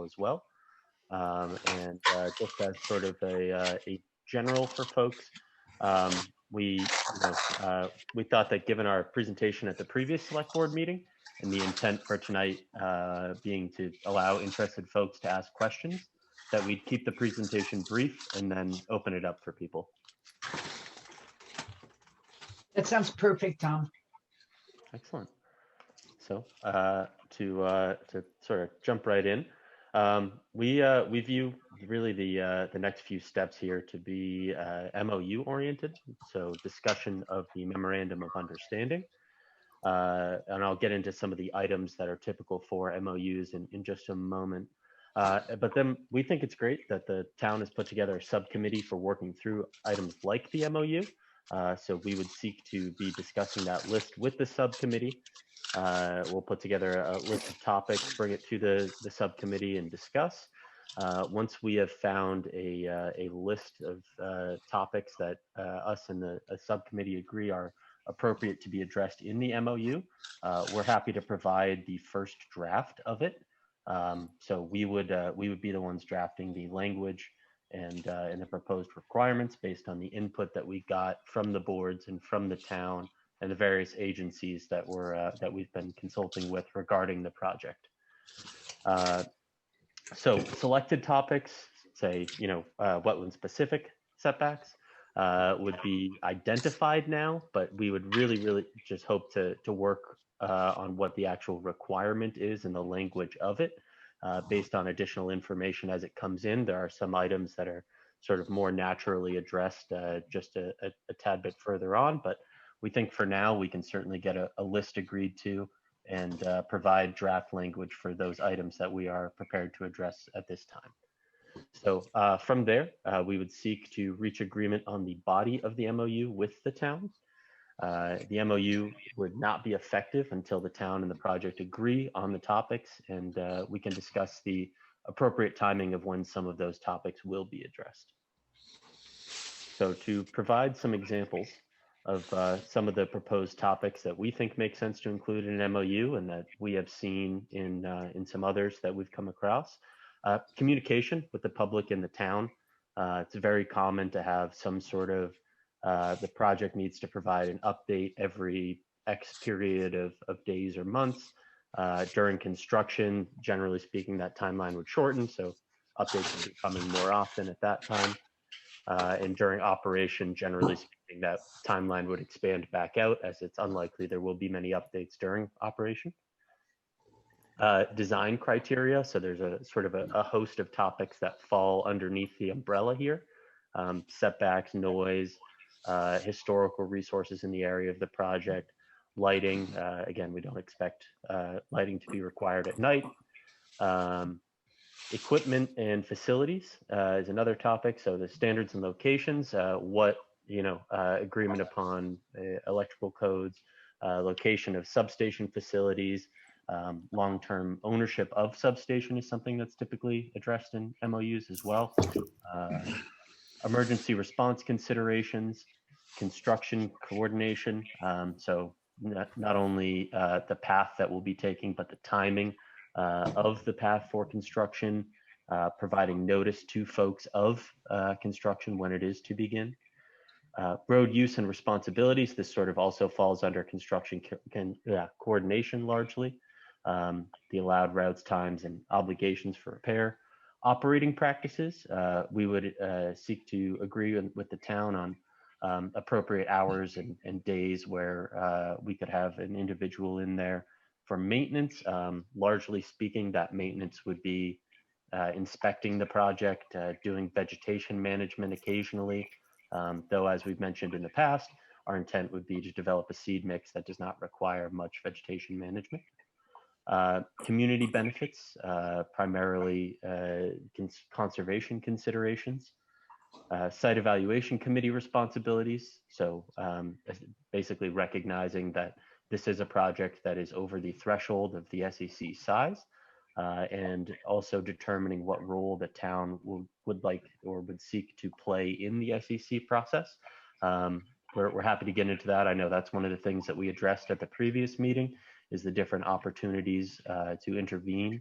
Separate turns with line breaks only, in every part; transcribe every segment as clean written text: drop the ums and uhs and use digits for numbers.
as well. And just as sort of a general for folks, we thought that given our presentation at the previous select board meeting and the intent for tonight being to allow interested folks to ask questions, that we'd keep the presentation brief and then open it up for people.
That sounds perfect, Tom.
Excellent. So to sort of jump right in, we view really the next few steps here to be MOU oriented, so discussion of the memorandum of understanding, and I'll get into some of the items that are typical for MOUs in just a moment. But then we think it's great that the town has put together a subcommittee for working through items like the MOU. So we would seek to be discussing that list with the subcommittee. We'll put together a list of topics, bring it to the subcommittee and discuss. Once we have found a list of topics that us and the subcommittee agree are appropriate to be addressed in the MOU, we're happy to provide the first draft of it. So we would be the ones drafting the language and the proposed requirements based on the input that we got from the boards and from the town and the various agencies that we've been consulting with regarding the project. So selected topics, say wetland specific setbacks, would be identified now, but we would really just hope to work on what the actual requirement is and the language of it. Based on additional information as it comes in. There are some items that are sort of more naturally addressed just a tad bit further on, but we think for now we can certainly get a list agreed to and provide draft language for those items that we are prepared to address at this time. So from there, we would seek to reach agreement on the body of the MOU with the town. The MOU would not be effective until the town and the project agree on the topics, and we can discuss the appropriate timing of when some of those topics will be addressed. So to provide some examples of some of the proposed topics that we think make sense to include in an MOU and that we have seen in some others that we've come across, communication with the public in the town. It's very common to have some sort of the project needs to provide an update every X period of days or months. During construction, generally speaking, that timeline would shorten, so updates would be coming more often at that time. And during operation, generally speaking, that timeline would expand back out as it's unlikely there will be many updates during operation. Design criteria, so there's a sort of a host of topics that fall underneath the umbrella here. Setbacks, noise, historical resources in the area of the project, lighting. Again, we don't expect lighting to be required at night. Equipment and facilities is another topic. So the standards and locations, what agreement upon electrical codes, location of substation facilities, long-term ownership of substation is something that's typically addressed in MOUs as well. Emergency response considerations, construction coordination. So not only the path that we'll be taking, but the timing of the path for construction, providing notice to folks of construction when it is to begin. Road use and responsibilities. This sort of also falls under construction coordination largely. The allowed routes, times, and obligations for repair. Operating practices, we would seek to agree with the town on appropriate hours and days where we could have an individual in there for maintenance. Largely speaking, that maintenance would be inspecting the project, doing vegetation management occasionally, though as we've mentioned in the past, our intent would be to develop a seed mix that does not require much vegetation management. Community benefits, primarily conservation considerations, site evaluation committee responsibilities. So basically recognizing that this is a project that is over the threshold of the SEC size, and also determining what role the town would like or would seek to play in the SEC process. We're happy to get into that. I know that's one of the things that we addressed at the previous meeting, is the different opportunities to intervene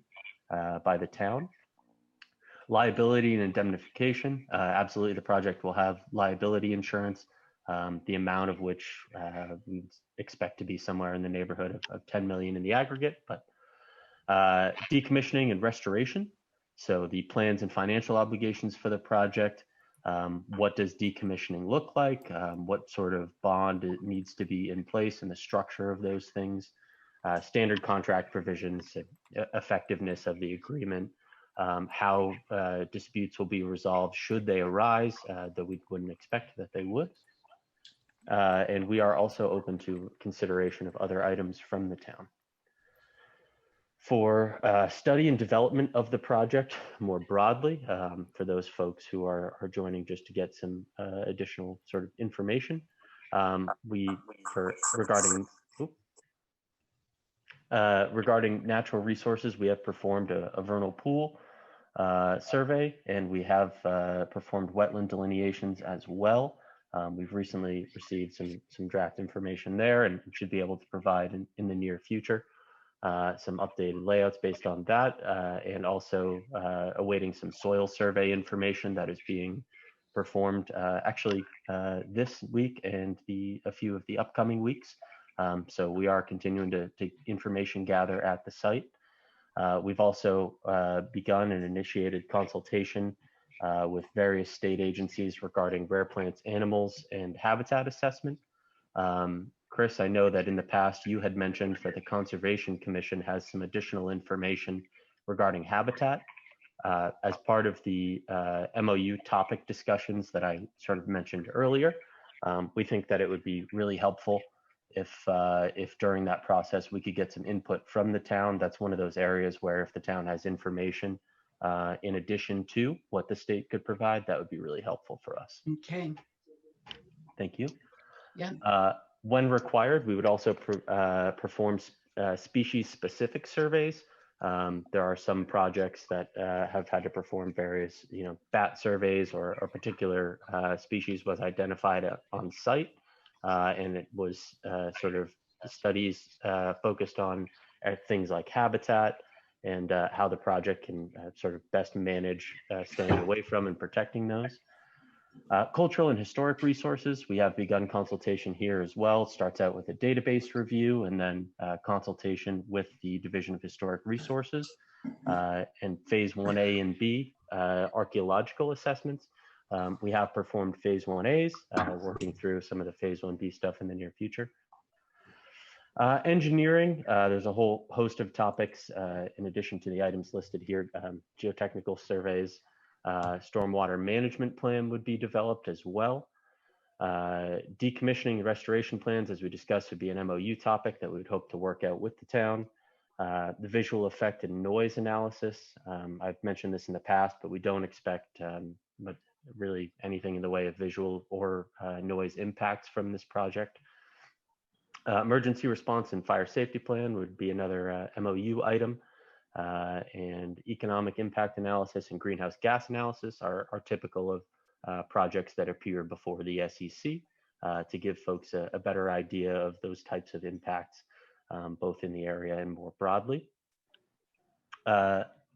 by the town. Liability and indemnification. Absolutely, the project will have liability insurance, the amount of which we expect to be somewhere in the neighborhood of 10 million in the aggregate. But decommissioning and restoration. So the plans and financial obligations for the project. What does decommissioning look like? What sort of bond needs to be in place and the structure of those things? Standard contract provisions, effectiveness of the agreement, how disputes will be resolved should they arise, though we wouldn't expect that they would. And we are also open to consideration of other items from the town. For study and development of the project more broadly, for those folks who are joining just to get some additional sort of information, regarding natural resources, we have performed a vernal pool survey, and we have performed wetland delineations as well. We've recently received some draft information there and should be able to provide in the near future some updated layouts based on that, and also awaiting some soil survey information that is being performed actually this week and a few of the upcoming weeks. So we are continuing to information gather at the site. We've also begun and initiated consultation with various state agencies regarding rare plants, animals, and habitat assessment. Chris, I know that in the past you had mentioned that the Conservation Commission has some additional information regarding habitat. As part of the MOU topic discussions that I sort of mentioned earlier, we think that it would be really helpful if during that process we could get some input from the town. That's one of those areas where if the town has information in addition to what the state could provide, that would be really helpful for us.
Okay.
Thank you.
Yeah.
When required, we would also perform species-specific surveys. There are some projects that have had to perform various, bat surveys or particular species was identified on site, and it was sort of studies focused on things like habitat and how the project can sort of best manage staying away from and protecting those. Cultural and historic resources, we have begun consultation here as well. It starts out with a database review and then consultation with the Division of Historic Resources and phase 1A and B, archaeological assessments. We have performed phase 1As, working through some of the phase 1B stuff in the near future. Engineering, there's a whole host of topics in addition to the items listed here. Geotechnical surveys, stormwater management plan would be developed as well. Decommissioning and restoration plans, as we discussed, would be an MOU topic that we would hope to work out with the town. The visual effect and noise analysis, I've mentioned this in the past, but we don't expect really anything in the way of visual or noise impacts from this project. Emergency response and fire safety plan would be another MOU item. And economic impact analysis and greenhouse gas analysis are typical of projects that appear before the SEC to give folks a better idea of those types of impacts, both in the area and more broadly.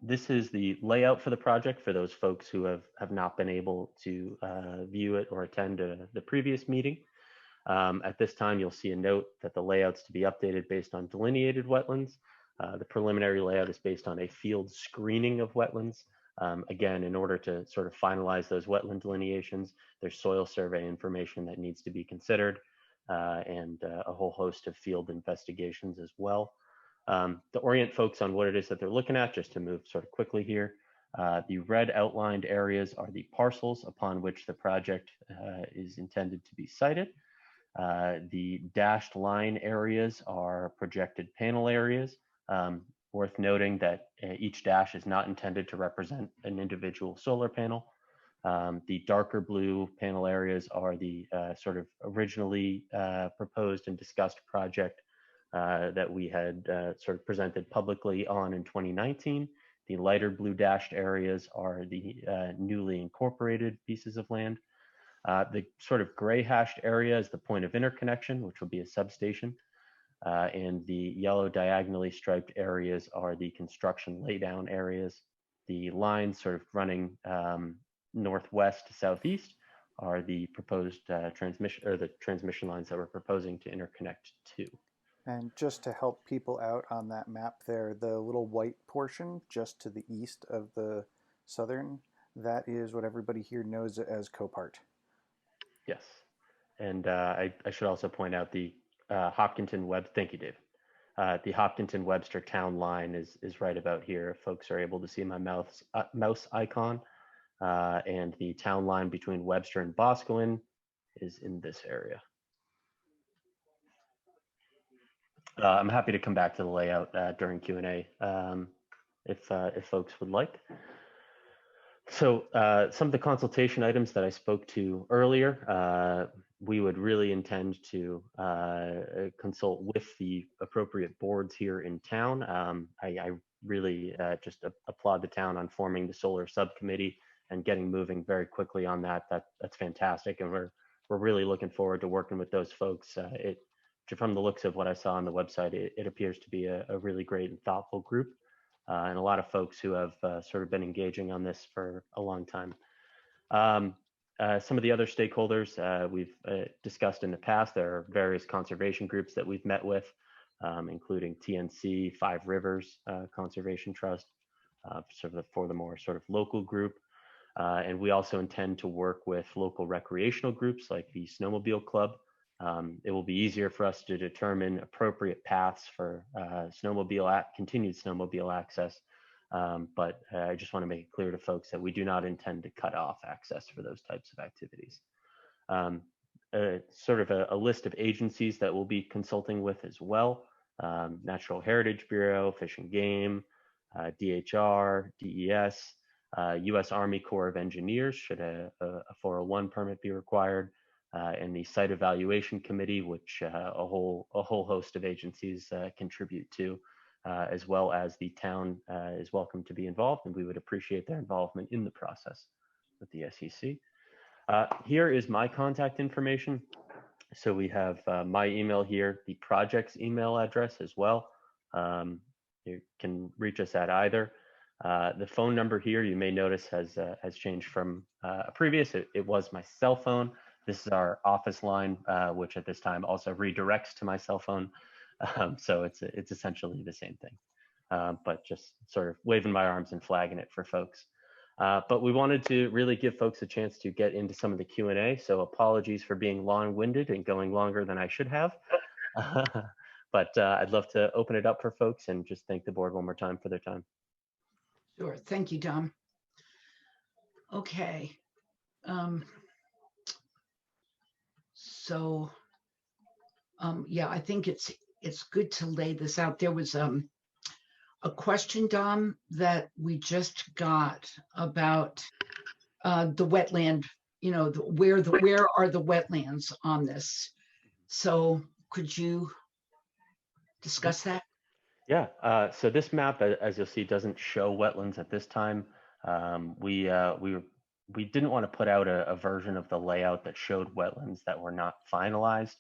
This is the layout for the project for those folks who have not been able to view it or attend the previous meeting. At this time, you'll see a note that the layout's to be updated based on delineated wetlands. The preliminary layout is based on a field screening of wetlands. Again, in order to sort of finalize those wetland delineations, there's soil survey information that needs to be considered and a whole host of field investigations as well. To orient folks on what it is that they're looking at, just to move sort of quickly here, the red outlined areas are the parcels upon which the project is intended to be sited. The dashed line areas are projected panel areas. Worth noting that each dash is not intended to represent an individual solar panel. The darker blue panel areas are the sort of originally proposed and discussed project that we had sort of presented publicly on in 2019. The lighter blue dashed areas are the newly incorporated pieces of land. The sort of gray hashed area is the point of interconnection, which will be a substation. And the yellow diagonally striped areas are the construction laydown areas. the lines sort of running northwest to southeast are the proposed transmission, or the transmission lines that we're proposing to interconnect to.
And just to help people out on that map there, the little white portion just to the east of the southern, that is what everybody here knows as Copart.
Yes. And I should also point out the Hopkinton Web, thank you, Dave. The Hopkinton Webster town line is right about here. If folks are able to see my mouse icon, and the town line between Webster and Boscawen is in this area. I'm happy to come back to the layout during Q&A if folks would like. So some of the consultation items that I spoke to earlier, we would really intend to consult with the appropriate boards here in town. I really just applaud the town on forming the solar subcommittee and getting moving very quickly on that. That's fantastic, and we're really looking forward to working with those folks. From the looks of what I saw on the website, it appears to be a really great and thoughtful group, and a lot of folks who have sort of been engaging on this for a long time. Some of the other stakeholders we've discussed in the past, there are various conservation groups that we've met with, including TNC, Five Rivers Conservation Trust, for the more sort of local group. And we also intend to work with local recreational groups like the Snowmobile Club. It will be easier for us to determine appropriate paths for continued snowmobile access. But I just want to make it clear to folks that we do not intend to cut off access for those types of activities. Sort of a list of agencies that we'll be consulting with as well: Natural Heritage Bureau, Fish and Game, DHR, DES, U.S. Army Corps of Engineers should a 401 permit be required, and the Site Evaluation Committee, which a whole host of agencies contribute to, as well as the town is welcome to be involved, and we would appreciate their involvement in the process with the SEC. Here is my contact information. So we have my email here, the project's email address as well. You can reach us at either. The phone number here, you may notice, has changed from a previous. It was my cell phone. This is our office line, which at this time also redirects to my cell phone. So it's essentially the same thing, but just sort of waving my arms and flagging it for folks. But we wanted to really give folks a chance to get into some of the Q&A. So apologies for being long-winded and going longer than I should have. But I'd love to open it up for folks and just thank the board one more time for their time.
Sure. Thank you, Dom. Okay. Yeah, I think it's good to lay this out. There was a question, Dom, that we just got about the wetland. You know, where are the wetlands on this? So could you discuss that?
Yeah, so this map, as you'll see, doesn't show wetlands at this time. We didn't want to put out a version of the layout that showed wetlands that were not finalized,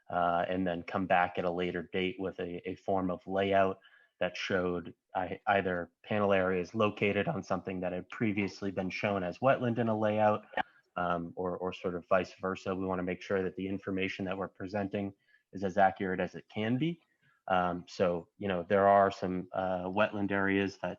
and then come back at a later date with a form of layout that showed either panel areas located on something that had previously been shown as wetland in a layout, or sort of vice versa. We want to make sure that the information that we're presenting is as accurate as it can be. So, you know, there are some wetland areas that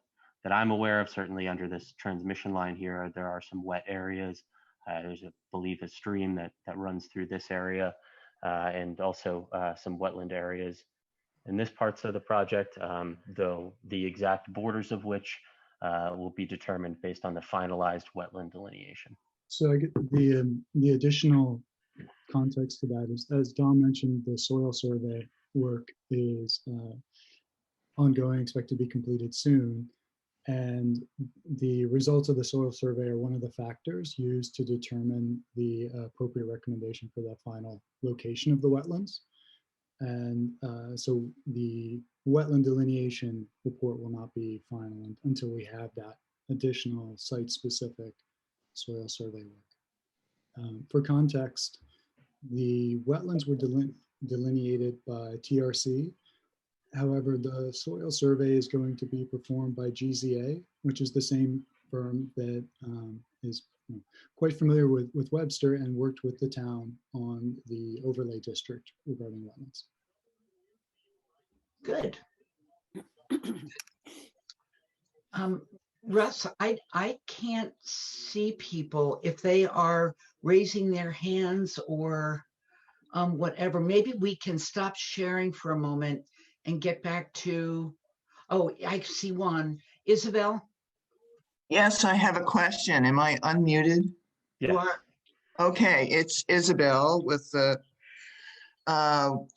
I'm aware of, certainly under this transmission line here. There are some wet areas. There's, I believe, a stream that runs through this area, and also some wetland areas in this parts of the project, though the exact borders of which will be determined based on the finalized wetland delineation.
So I get the additional context to that is, as Dom mentioned, the soil survey work is ongoing, expected to be completed soon. And the results of the soil survey are one of the factors used to determine the appropriate recommendation for the final location of the wetlands. And so the wetland delineation report will not be final until we have that additional site-specific soil survey work. For context, the wetlands were delineated by TRC However, the soil survey is going to be performed by GZA, which is the same firm that is quite familiar with Webster and worked with the town on the overlay district regarding wetlands.
Good. Russ, I can't see people if they are raising their hands or whatever. Maybe we can stop sharing for a moment and get back to, oh, I see one. Isabel,
Yes, I have a question. Am I unmuted?
you
Yes.
are.
Okay, it's Isabel with the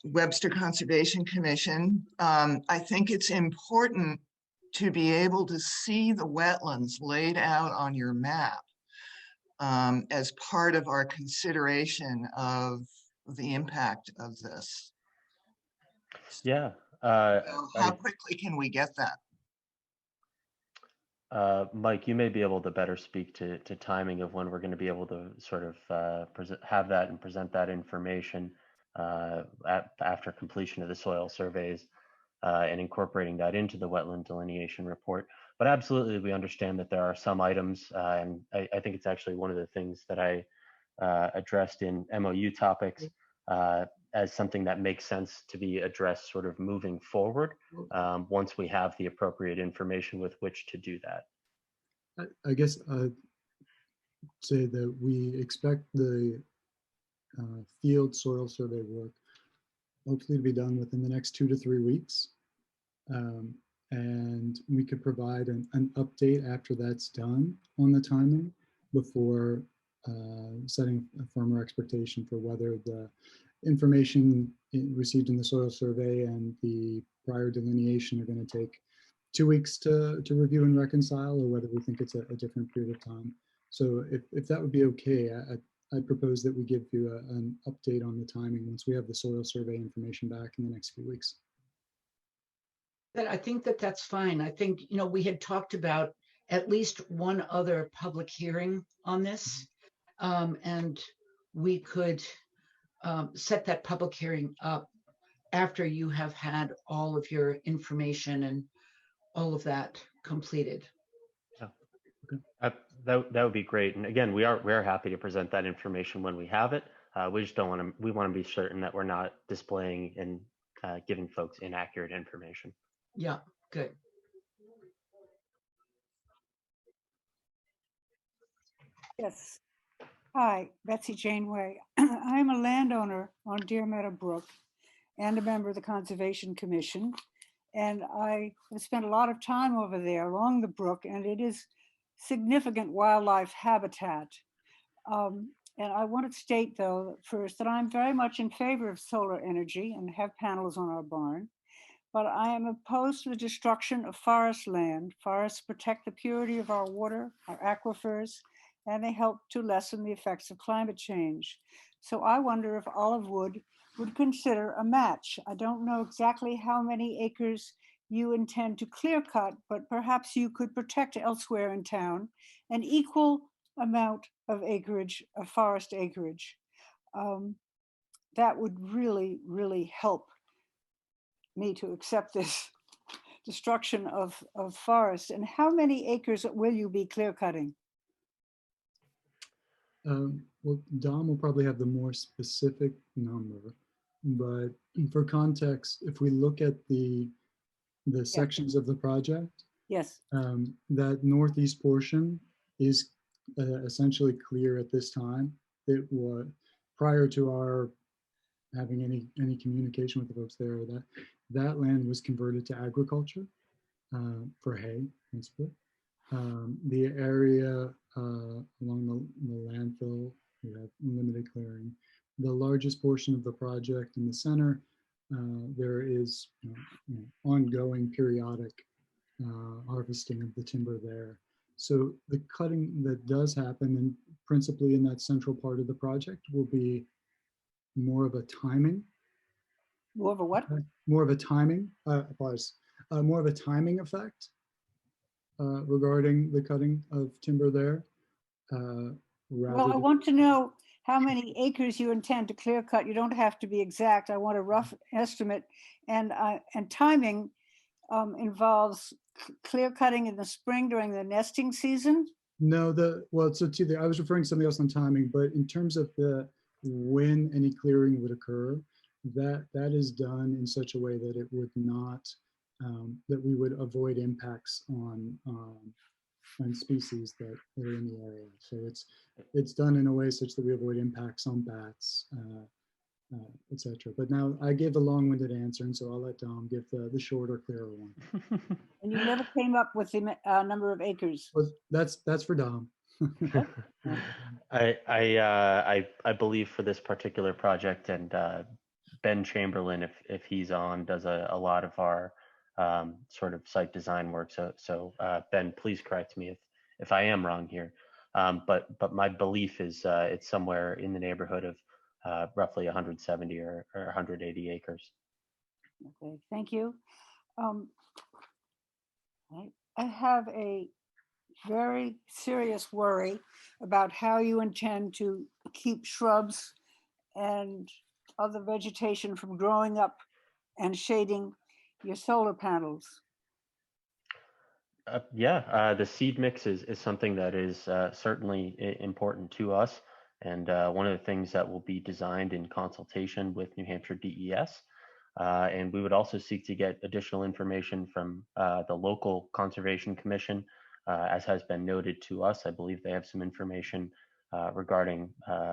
Webster Conservation Commission. I think it's important to be able to see the wetlands laid out on your map as part of our consideration of the impact of this.
Yeah.
So how quickly can we get that?
Mike, you may be able to better speak to timing of when we're going to be able to sort of have that and present that information after completion of the soil surveys and incorporating that into the wetland delineation report. But absolutely, we understand that there are some items, and I think it's actually one of the things that I addressed in MOU topics as something that makes sense to be addressed sort of moving forward once we have the appropriate information with which to do that.
I guess I'd say that we expect the field soil survey work hopefully to be done within the next 2 to 3 weeks. And we could provide an update after that's done on the timing before setting a firmer expectation for whether the information received in the soil survey and the prior delineation are going to take 2 weeks to review and reconcile, or whether we think it's a different period of time. So if that would be okay, I propose that we give you an update on the timing once we have the soil survey information back in the next few weeks.
I think that that's fine. I think, we had talked about at least one other public hearing on this. And we could set that public hearing up after you have had all of your information and all of that completed.
Yeah. Okay. That would be great. And again, we're happy to present that information when we have it. We just we want to be certain that we're not displaying and giving folks inaccurate information.
Yeah, good.
Yes. Hi, Betsy Janeway. I'm a landowner on Deer Meadow Brook and a member of the Conservation Commission. And I have spent a lot of time over there along the brook, and it is significant wildlife habitat. And I want to state, though, first, that I'm very much in favor of solar energy and have panels on our barn. But I am opposed to the destruction of forest land. Forests protect the purity of our water, our aquifers, and they help to lessen the effects of climate change. So I wonder if Olivewood would consider a match. I don't know exactly how many acres you intend to clear cut, but perhaps you could protect elsewhere in town an equal amount of acreage, of forest acreage. That would really, really help me to accept this destruction of forests. And how many acres will you be clear cutting?
Well, Dom will probably have the more specific number, but for context, if we look at the sections of the project,
Yes.
That northeast portion is essentially clear at this time. It was prior to our having any communication with the folks there, that land was converted to agriculture for hay, principally. The area along the landfill, we have limited clearing. The largest portion of the project in the center, there is ongoing periodic harvesting of the timber there. So the cutting that does happen, and principally in that central part of the project, will be more of a timing.
More of a what?
More of a timing, more of a timing effect regarding the cutting of timber there.
Well, I want to know how many acres you intend to clear cut. You don't have to be exact. I want a rough estimate. And timing involves clear cutting in the spring during the nesting season.
No, I was referring to something else on timing, but in terms of when any clearing would occur, that is done in such a way that it would not, that we would avoid impacts on species that are in the area. So it's done in a way such that we avoid impacts on bats, etc. But now I gave a long-winded answer, and so I'll let Dom give the shorter, clearer one.
And you never came up with the number of acres.
Well, that's for Dom.
I believe for this particular project, and Ben Chamberlain, if he's on, does a lot of our sort of site design work. So Ben, please correct me if I am wrong here. But my belief is it's somewhere in the neighborhood of roughly 170 or 180 acres.
Okay, thank you. I have a very serious worry about how you intend to keep shrubs and other vegetation from growing up and shading your solar panels.
The seed mix is something that is certainly important to us, and one of the things that will be designed in consultation with New Hampshire DES. And we would also seek to get additional information from the local Conservation Commission. As has been noted to us, I believe they have some information regarding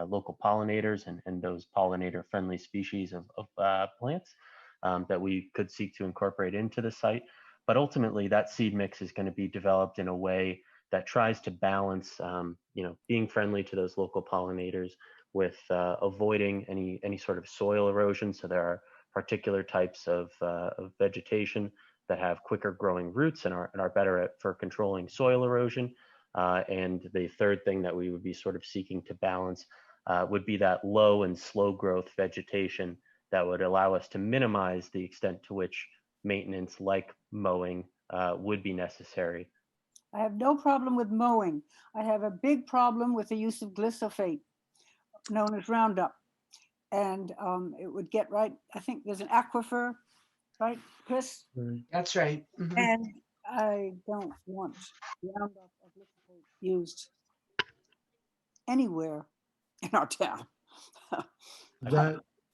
local pollinators and those pollinator-friendly species of plants that we could seek to incorporate into the site. But ultimately, that seed mix is going to be developed in a way that tries to balance, being friendly to those local pollinators with avoiding any sort of soil erosion. So there are particular types of vegetation that have quicker growing roots and are better for controlling soil erosion. And the third thing that we would be sort of seeking to balance would be that low and slow growth vegetation that would allow us to minimize the extent to which maintenance like mowing would be necessary.
I have no problem with mowing. I have a big problem with the use of glyphosate, known as Roundup. And it would get right. I think there's an aquifer, right, Chris?
Right.
That's right. Mhm.
And I don't want Roundup or glyphosate used anywhere in our town.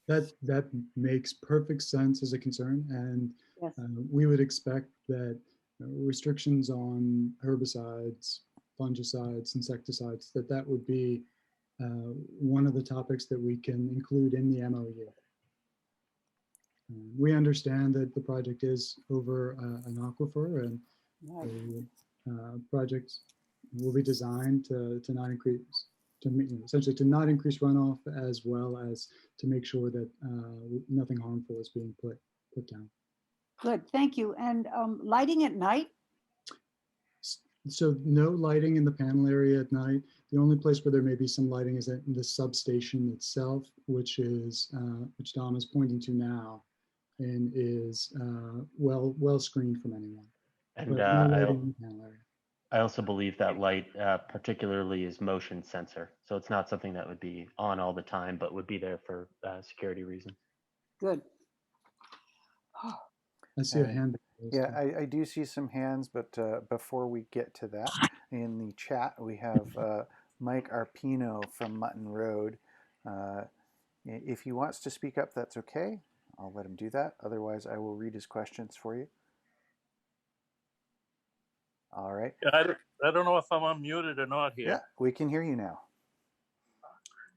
That makes perfect sense as a concern, and
Yes.
we would expect that restrictions on herbicides, fungicides, insecticides, that would be one of the topics that we can include in the MOU. We understand that the project is over an aquifer, and the project will be designed to not increase, essentially to not increase runoff, as well as to make sure that nothing harmful is being put down.
Good, thank you. And lighting at night?
So no lighting in the panel area at night. The only place where there may be some lighting is in the substation itself, which Dom is pointing to now, and is well screened from anyone.
And
But no lighting in the panel area.
I also believe that light particularly is motion sensor. So it's not something that would be on all the time, but would be there for security reasons.
Good.
I see a hand.
Yeah, I do see some hands, but before we get to that, in the chat we have Mike Arpino from Mutton Road. If he wants to speak up, that's okay. I'll let him do that. Otherwise, I will read his questions for you. All right.
I don't know if I'm unmuted or not here.
Yeah, we can hear you now.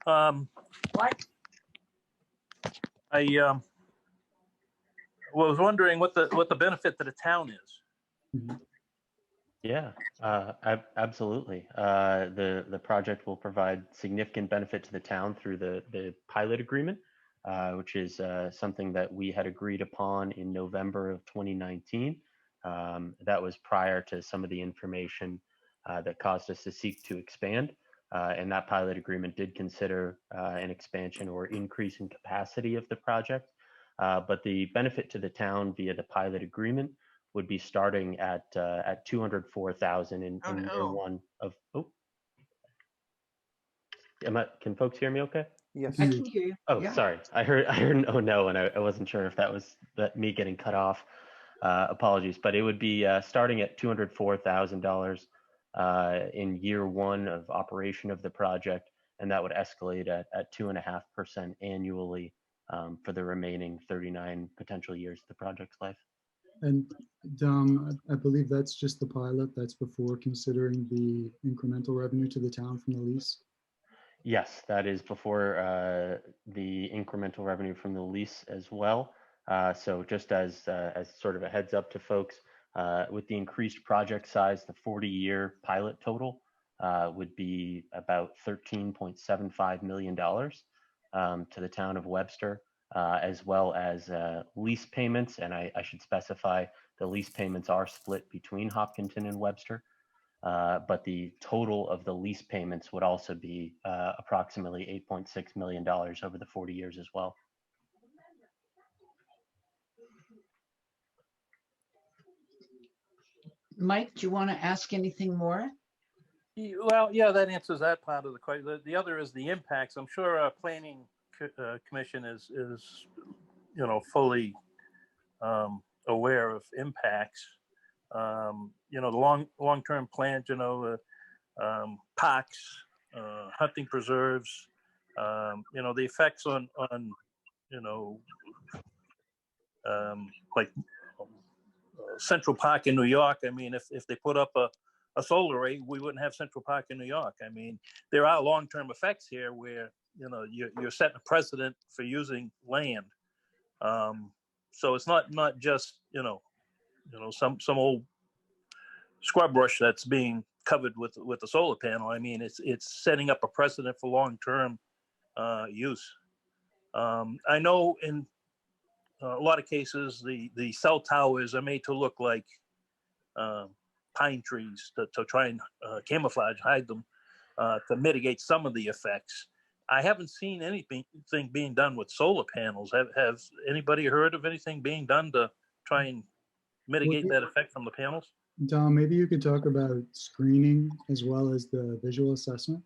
What?
I was wondering what the benefit to the town is.
Yeah, absolutely. The project will provide significant benefit to the town through the pilot agreement, which is something that we had agreed upon in November of 2019. That was prior to some of the information that caused us to seek to expand. And that pilot agreement did consider an expansion or increase in capacity of the project. But the benefit to the town via the pilot agreement would be starting at 204,000 in year one of Can folks hear me okay?
Yes.
I can hear you.
Oh,
Yeah.
sorry. I heard oh no, and I wasn't sure if that was me getting cut off. Apologies, but it would be starting at $204,000 in year one of operation of the project, and that would escalate at 2.5% annually for the remaining 39 potential years of the project's life.
And Dom, I believe that's just the pilot. That's before considering the incremental revenue to the town from the lease.
Yes, that is before the incremental revenue from the lease as well. So just as sort of a heads up to folks, with the increased project size, the 40-year pilot total would be about $13.75 million to the town of Webster, as well as lease payments. And I should specify the lease payments are split between Hopkinton and Webster. But the total of the lease payments would also be approximately $8.6 million over the 40 years as well.
Mike, do you want to ask anything more?
Well, yeah, that answers that part of the question. The other is the impacts. I'm sure our planning commission is fully aware of impacts. The long-term plans, parks, hunting preserves, the effects on like Central Park in New York. I mean, if they put up a solar array, we wouldn't have Central Park in New York. I mean, there are long-term effects here where, you're setting a precedent for using land. So it's not just, some old scrub brush that's being covered with a solar panel. I mean, it's setting up a precedent for long-term use. I know in a lot of cases, the cell towers are made to look like pine trees to try and camouflage, hide them, to mitigate some of the effects. I haven't seen anything being done with solar panels. Have anybody heard of anything being done to try and mitigate that effect from the panels?
Dom, maybe you could talk about screening as well as the visual assessment.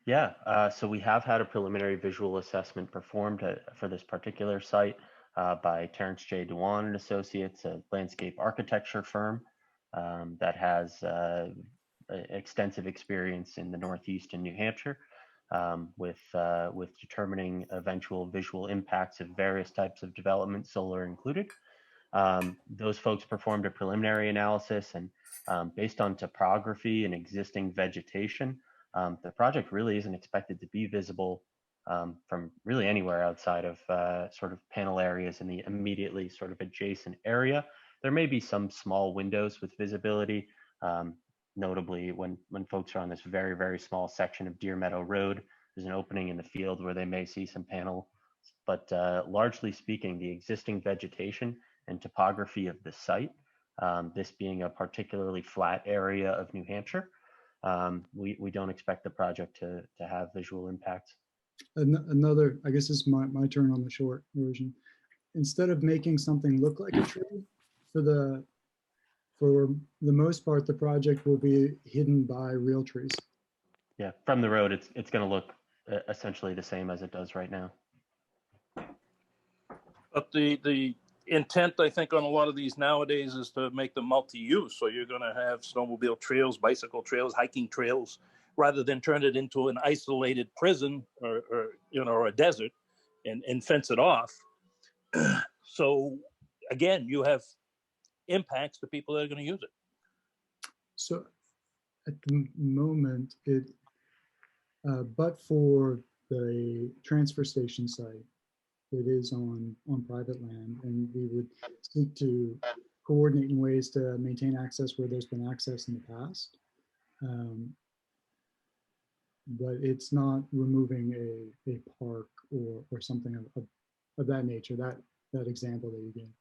Yeah, so we have had a preliminary visual assessment performed for this particular site by Terrence J. Dewan and Associates, a landscape architecture firm that has extensive experience in the Northeast and New Hampshire with determining eventual visual impacts of various types of development, solar included. Those folks performed a preliminary analysis, and based on topography and existing vegetation, the project really isn't expected to be visible from really anywhere outside of sort of panel areas in the immediately sort of adjacent area. There may be some small windows with visibility, notably when folks are on this very, very small section of Deer Meadow Road. There's an opening in the field where they may see some panel, but largely speaking, the existing vegetation and topography of the site, this being a particularly flat area of New Hampshire, we don't expect the project to have visual impacts.
Another, I guess this is my turn on the short version. Instead of making something look like a tree, for the most part, the project will be hidden by real trees.
Yeah, from the road, it's going to look essentially the same as it does right now.
But the intent, I think, on a lot of these nowadays is to make them multi-use. So you're going to have snowmobile trails, bicycle trails, hiking trails, rather than turn it into an isolated prison or a desert and fence it off. So again, you have impacts to people that are going to use it.
So at the moment, but for the transfer station site, it is on private land, and we would seek to coordinate in ways to maintain access where there's been access in the past. But it's not removing a park or something of that nature, that example that you gave.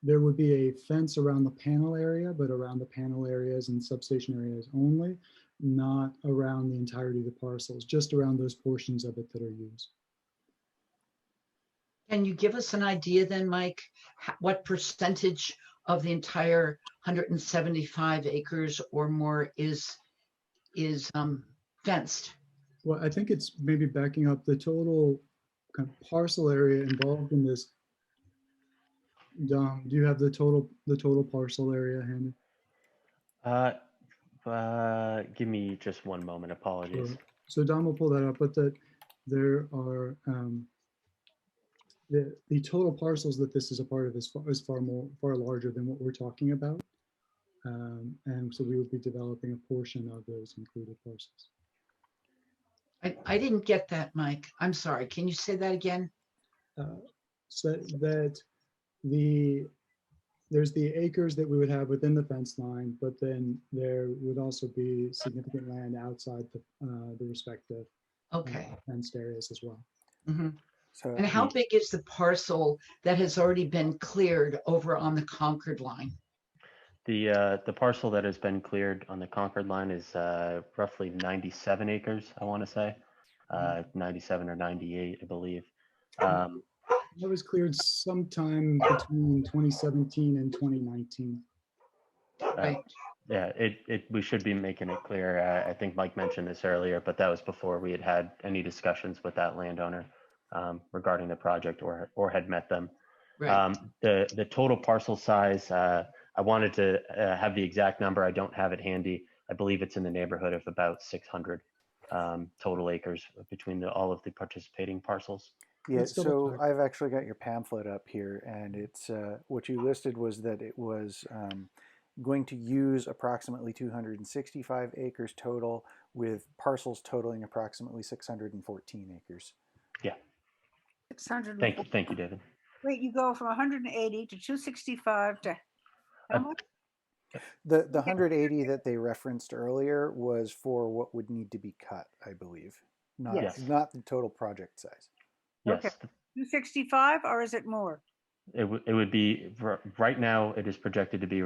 There would be a fence around the panel area, but around the panel areas and substation areas only, not around the entirety of the parcels, just around those portions of it that are used.
Can you give us an idea then, Mike, what percentage of the entire 175 acres or more is fenced?
Well, I think it's maybe backing up the total kind of parcel area involved in this. Dom, do you have the total parcel area handy?
Give me just one moment. Apologies.
Sure. So Dom will pull that up, but that there are the total parcels that this is a part of is far larger than what we're talking about, and so we would be developing a portion of those included parcels.
I didn't get that, Mike. I'm sorry. Can you say that again?
So that there's the acres that we would have within the fence line, but then there would also be significant land outside the respective
Okay.
fenced areas as well.
Mhm.
So
And how big is the parcel that has already been cleared over on the Concord line?
The parcel that has been cleared on the Concord line is roughly 97 acres, I want to say. 97 or 98, I believe.
That was cleared sometime between 2017 and 2019.
Right.
Yeah, we should be making it clear. I think Mike mentioned this earlier, but that was before we had any discussions with that landowner regarding the project or had met them.
Right.
The total parcel size, I wanted to have the exact number. I don't have it handy. I believe it's in the neighborhood of about 600 total acres between all of the participating parcels.
yeah,
Let's double
so
check.
I've actually got your pamphlet up here, and it's what you listed was that it was going to use approximately 265 acres total, with parcels totaling approximately 614 acres.
Yeah.
600.
Thank you, David.
Wait, you go from 180 to 265 to how much?
The 180 that they referenced earlier was for what would need to be cut, I believe, not
Yes.
not the total project size.
Yes.
Okay. 265, or is it more?
It would be, right now, it is projected to be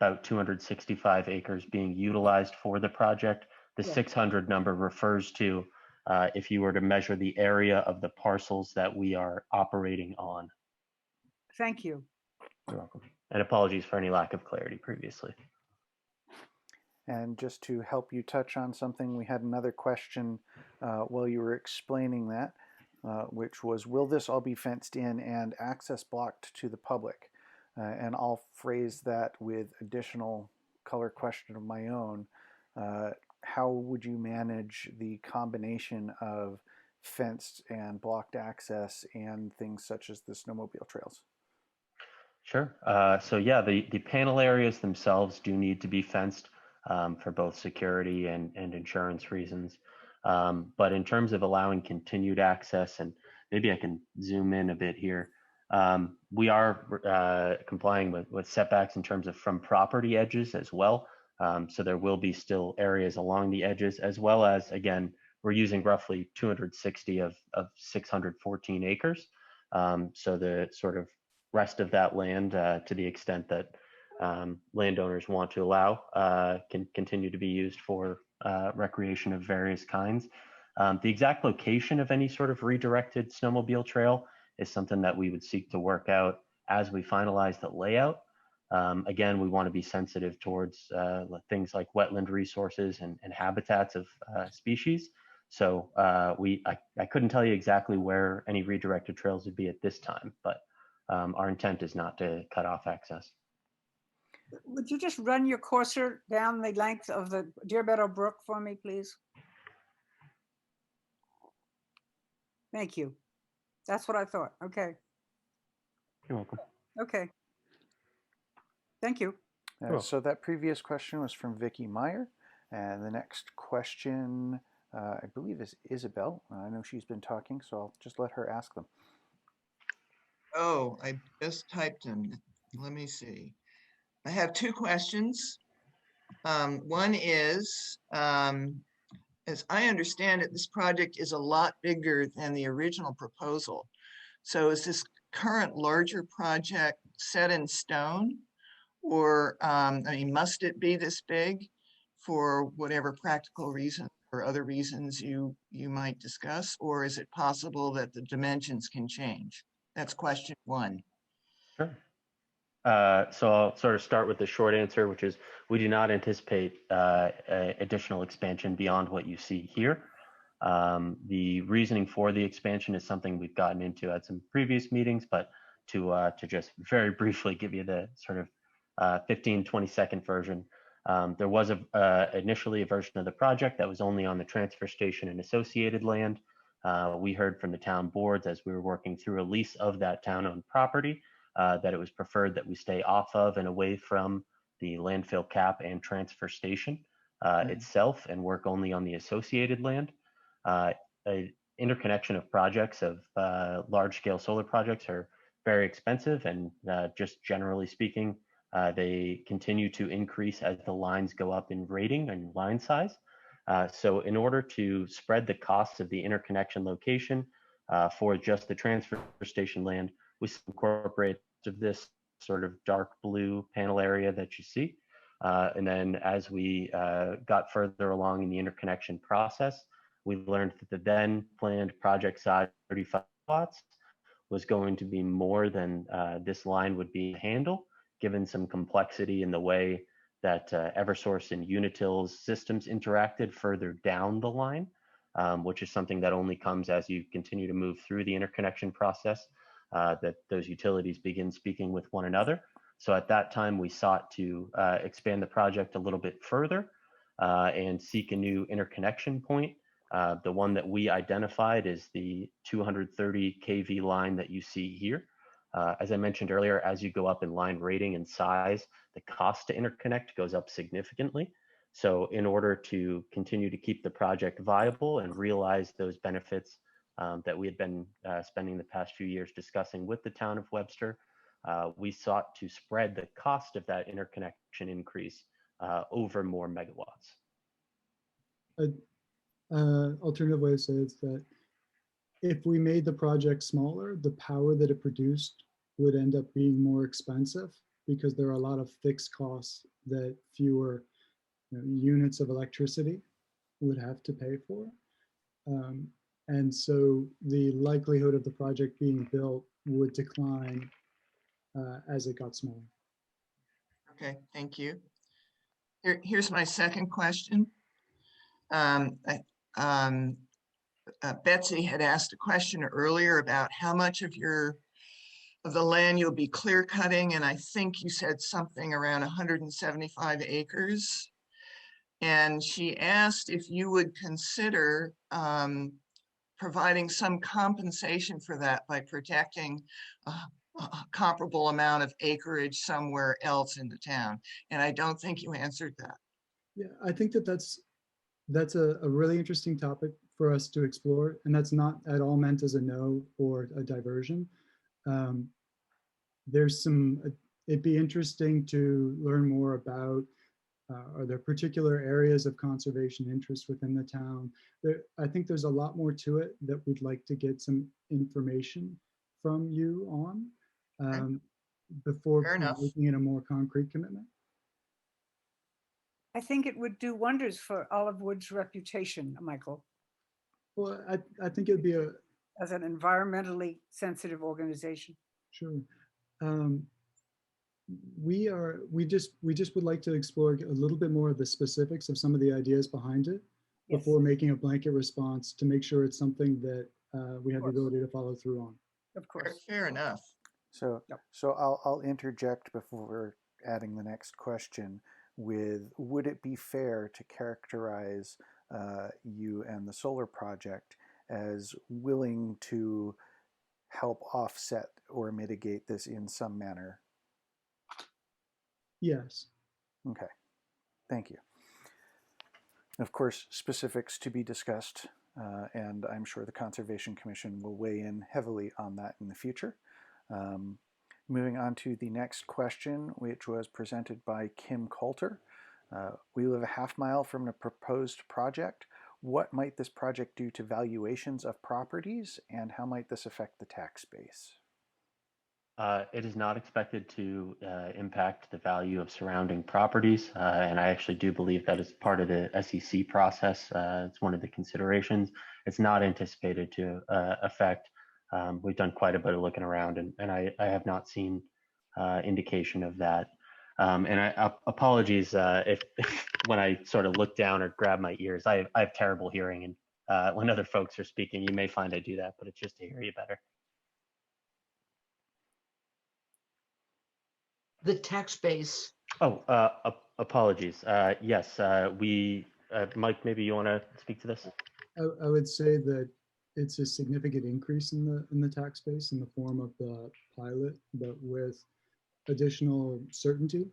about 265 acres being utilized for the project. The
Yeah.
600 number refers to if you were to measure the area of the parcels that we are operating on.
Thank you.
You're welcome. And apologies for any lack of clarity previously.
And just to help you touch on something, we had another question while you were explaining that, which was, will this all be fenced in and access blocked to the public? And I'll phrase that with additional color question of my own. How would you manage the combination of fenced and blocked access and things such as the snowmobile trails?
Sure. So yeah, the panel areas themselves do need to be fenced for both security and insurance reasons. But in terms of allowing continued access, and maybe I can zoom in a bit here, we are complying with setbacks in terms of from property edges as well. So there will be still areas along the edges, as well as, again, we're using roughly 260 of 614 acres. So the sort of rest of that land, to the extent that landowners want to allow, can continue to be used for recreation of various kinds. The exact location of any sort of redirected snowmobile trail is something that we would seek to work out as we finalize the layout. Again, we want to be sensitive towards things like wetland resources and habitats of species. So I couldn't tell you exactly where any redirected trails would be at this time, but our intent is not to cut off access.
Would you just run your cursor down the length of the Deer Meadow Brook for me, please? Thank you. That's what I thought. Okay.
You're welcome.
Okay. Thank you.
So that previous question was from Vicky Meyer. And the next question, I believe, is Isabel. I know she's been talking, so I'll just let her ask them.
Oh, I just typed them. Let me see. I have two questions. One is, as I understand it, this project is a lot bigger than the original proposal. So is this current larger project set in stone? Or, I mean, must it be this big for whatever practical reason or other reasons you might discuss? Or is it possible that the dimensions can change? That's question one.
Sure. So I'll sort of start with the short answer, which is we do not anticipate additional expansion beyond what you see here. The reasoning for the expansion is something we've gotten into at some previous meetings, but to just very briefly give you the sort of 15, 20-second version. There was initially a version of the project that was only on the transfer station and associated land. We heard from the town boards as we were working through a lease of that town-owned property that it was preferred that we stay off of and away from the landfill cap and transfer station itself and work only on the associated land. A interconnection of projects of large-scale solar projects are very expensive, and just generally speaking, they continue to increase as the lines go up in rating and line size. So in order to spread the costs of the interconnection location for just the transfer station land, we incorporate this sort of dark blue panel area that you see. And then as we got further along in the interconnection process, we learned that the then planned project size, 35 watts, was going to be more than this line would be handle, given some complexity in the way that Eversource and Unitil's systems interacted further down the line, which is something that only comes as you continue to move through the interconnection process, that those utilities begin speaking with one another. So at that time, we sought to expand the project a little bit further and seek a new interconnection point. The one that we identified is the 230 kV line that you see here. As I mentioned earlier, as you go up in line rating and size, the cost to interconnect goes up significantly. So in order to continue to keep the project viable and realize those benefits that we had been spending the past few years discussing with the town of Webster, we sought to spread the cost of that interconnection increase over more megawatts.
Alternative way to say is that if we made the project smaller, the power that it produced would end up being more expensive because there are a lot of fixed costs that fewer units of electricity would have to pay for. And so the likelihood of the project being built would decline as it got smaller.
Okay, thank you. Here's my second question. Betsy had asked a question earlier about how much of the land you'll be clear cutting, and I think you said something around 175 acres. And she asked if you would consider providing some compensation for that by protecting a comparable amount of acreage somewhere else in the town. And I don't think you answered that.
Yeah, I think that's a really interesting topic for us to explore, and that's not at all meant as a no or a diversion. It'd be interesting to learn more about, are there particular areas of conservation interest within the town? I think there's a lot more to it that we'd like to get some information from you on before making it a more concrete commitment.
I think it would do wonders for Olive Wood's reputation, Michael.
Well, I think it'd be
as an environmentally sensitive organization.
Sure. We just would like to explore a little bit more of the specifics of some of the ideas behind it before making a blanket response, to make sure it's something that we have the ability to follow through on.
Of course.
Fair enough.
So I'll interject before adding the next question with, would it be fair to characterize you and the solar project as willing to help offset or mitigate this in some manner?
Yes.
Okay, thank you. Of course, specifics to be discussed, and I'm sure the Conservation Commission will weigh in heavily on that in the future. Moving on to the next question, which was presented by Kim Coulter. We live a half mile from a proposed project. What might this project do to valuations of properties, and how might this affect the tax base?
It is not expected to impact the value of surrounding properties, and I actually do believe that is part of the SEC process. It's one of the considerations. It's not anticipated to affect. We've done quite a bit of looking around, and I have not seen indication of that. And apologies if when I sort of look down or grab my ears. I have terrible hearing, and when other folks are speaking. You may find I do that, but it's just to hear you better.
The tax base.
Oh, apologies. Yes, Mike, maybe you want to speak to this?
I would say that it's a significant increase in the tax base in the form of the pilot, but with additional certainty,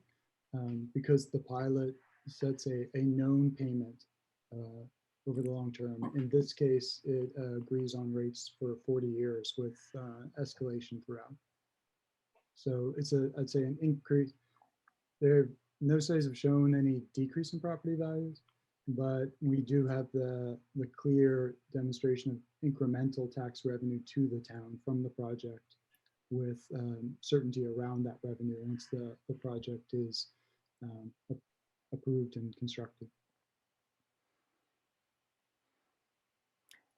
because the pilot sets a known payment over the long term. In this case, it agrees on rates for 40 years with escalation throughout. So I'd say an increase. No studies have shown any decrease in property values, but we do have the clear demonstration of incremental tax revenue to the town from the project, with certainty around that revenue once the project is approved and constructed.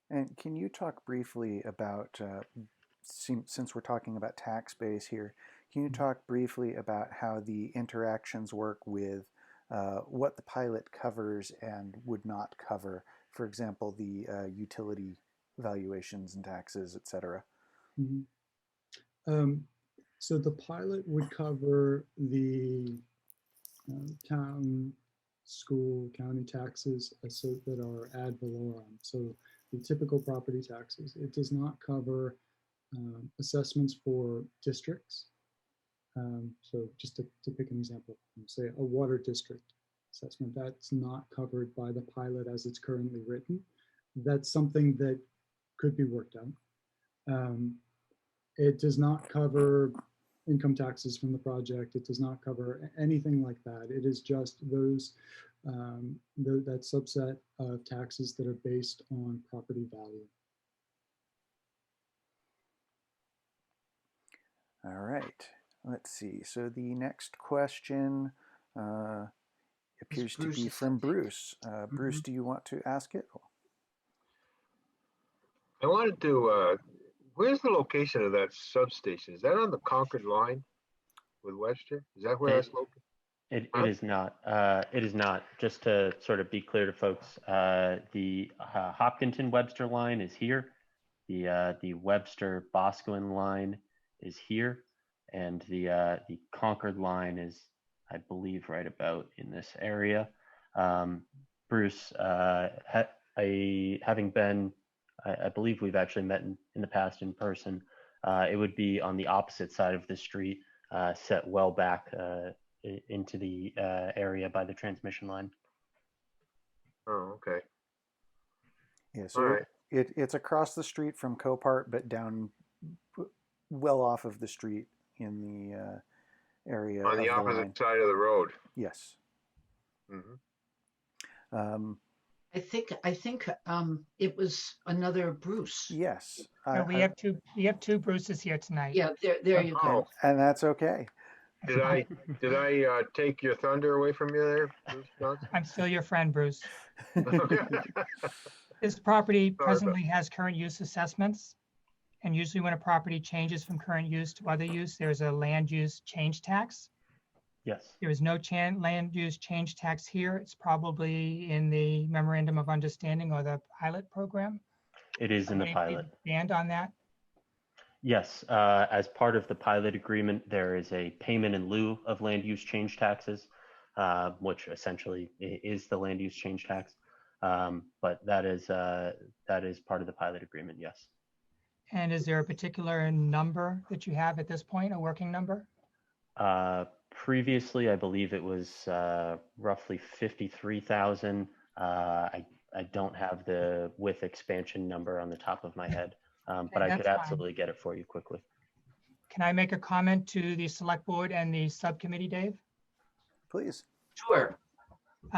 And can you talk briefly about, since we're talking about tax base here, can you talk briefly about how the interactions work with what the pilot covers and would not cover? For example, the utility valuations and taxes, et cetera.
Mm-hmm. So the pilot would cover the town, school, county taxes that are ad valorem. So the typical property taxes. It does not cover assessments for districts. So just to pick an example, say a water district assessment, that's not covered by the pilot as it's currently written. That's something that could be worked out. It does not cover income taxes from the project. It does not cover anything like that. It is just those that subset of taxes that are based on property value.
All right. Let's see. So the next question appears to be from Bruce. Bruce, do you want to ask it?
I wanted to, where's the location of that substation? Is that on the Concord line with Webster? Is that where that's located?
It is not. It is not. Just to sort of be clear to folks, the Hopkinton-Webster line is here. The Webster-Boscawen line is here. And the Concord line is, I believe, right about in this area. Bruce, having been, I believe we've actually met in the past in person. It would be on the opposite side of the street, set well back into the area by the transmission line.
Oh, okay.
Yeah, so it's across the street from Copart, but down well off of the street in the area
on the opposite side of the road.
Yes.
Mm-hmm.
I think it was another Bruce.
Yes.
No, we have two Bruces here tonight.
Yeah, there you go.
And that's okay.
Did I take your thunder away from you there, Bruce Johnson?
I'm still your friend, Bruce. This property presently has current use assessments. And usually when a property changes from current use to other use, there's a land use change tax.
Yes.
There is no land use change tax here. It's probably in the memorandum of understanding or the pilot program.
It is in the pilot.
Expand on that?
Yes. As part of the pilot agreement, there is a payment in lieu of land use change taxes, which essentially is the land use change tax. But that is part of the pilot agreement. Yes.
And is there a particular number that you have at this point, a working number?
Previously, I believe it was roughly 53,000. I don't have the with expansion number on the top of my head, but I could absolutely get it for you quickly.
Can I make a comment to the select board and the subcommittee, Dave?
Please.
Sure.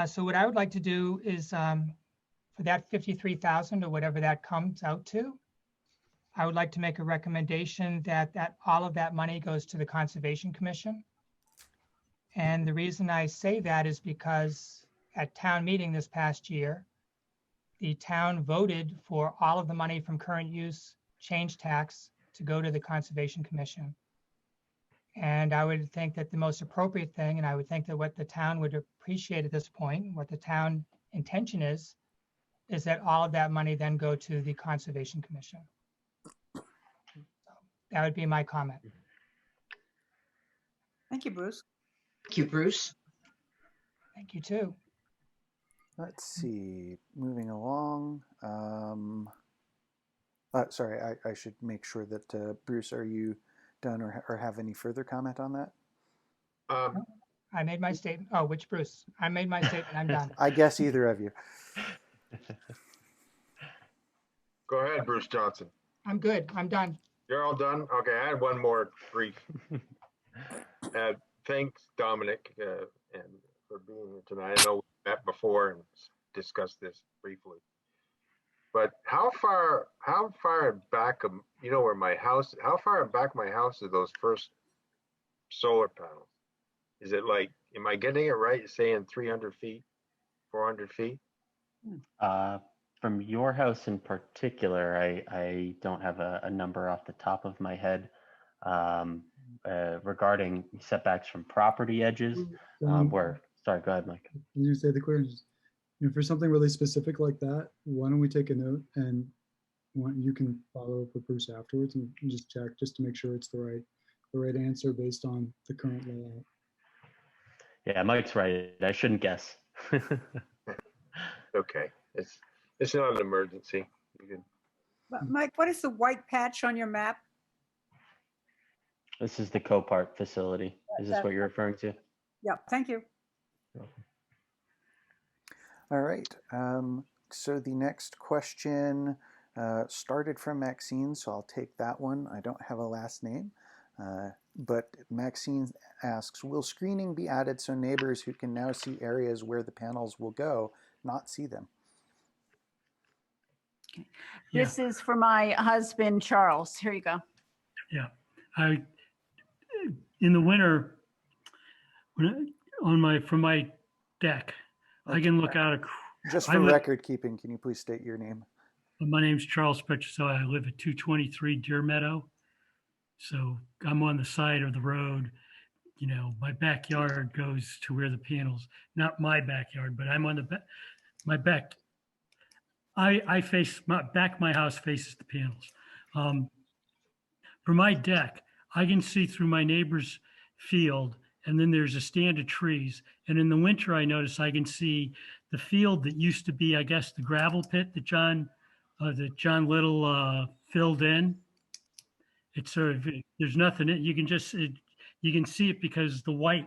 So what I would like to do is for that 53,000 or whatever that comes out to, I would like to make a recommendation that all of that money goes to the Conservation Commission. And the reason I say that is because at town meeting this past year, the town voted for all of the money from current use change tax to go to the Conservation Commission. And I would think that the most appropriate thing, and I would think that what the town would appreciate at this point, what the town intention is is that all of that money then go to the Conservation Commission. So that would be my comment.
Thank you, Bruce.
Thank you, Bruce.
Thank you too.
Let's see, moving along. Sorry, I should make sure that, Bruce, are you done or have any further comment on that?
I made my statement. Oh, which Bruce? I made my statement. I'm done.
I guess either of you.
Go ahead, Bruce Johnson.
I'm good. I'm done.
You're all done? Okay, I had one more brief. Thanks, Dominic, and for being here tonight. I know we met before and discussed this briefly. But how far back, you know, where my house, how far back my house are those first solar panels? Is it like, am I getting it right saying 300 feet, 400 feet?
From your house in particular, I don't have a number off the top of my head. Regarding setbacks from property edges, sorry, go ahead, Mike.
Can you say the clearance? You know, for something really specific like that, why don't we take a note and you can follow up with Bruce afterwards and just check just to make sure it's the right answer based on the current layout.
Yeah, Mike's right. I shouldn't guess.
Okay, it's not an emergency. You can.
Mike, what is the white patch on your map?
This is the Copart facility. Is this what you're referring to?
Yeah, thank you.
All right. So the next question started from Maxine, so I'll take that one. I don't have a last name, but Maxine asks, will screening be added so neighbors who can now see areas where the panels will go not see them?
Okay. This is for my husband, Charles. Here you go.
Yeah. In the winter, from my deck, I can look out.
Just for record keeping, can you please state your name?
My name's Charles Petroselli. I live at 223 Deer Meadow. So I'm on the side of the road. You know, my backyard goes to where the panels, not my backyard, but I'm on my back. I face my house faces the panels. For my deck, I can see through my neighbor's field, and then there's a stand of trees. And in the winter, I notice I can see the field that used to be, I guess, the gravel pit that John Little filled in. It's sort of, there's nothing, you can just, you can see it because the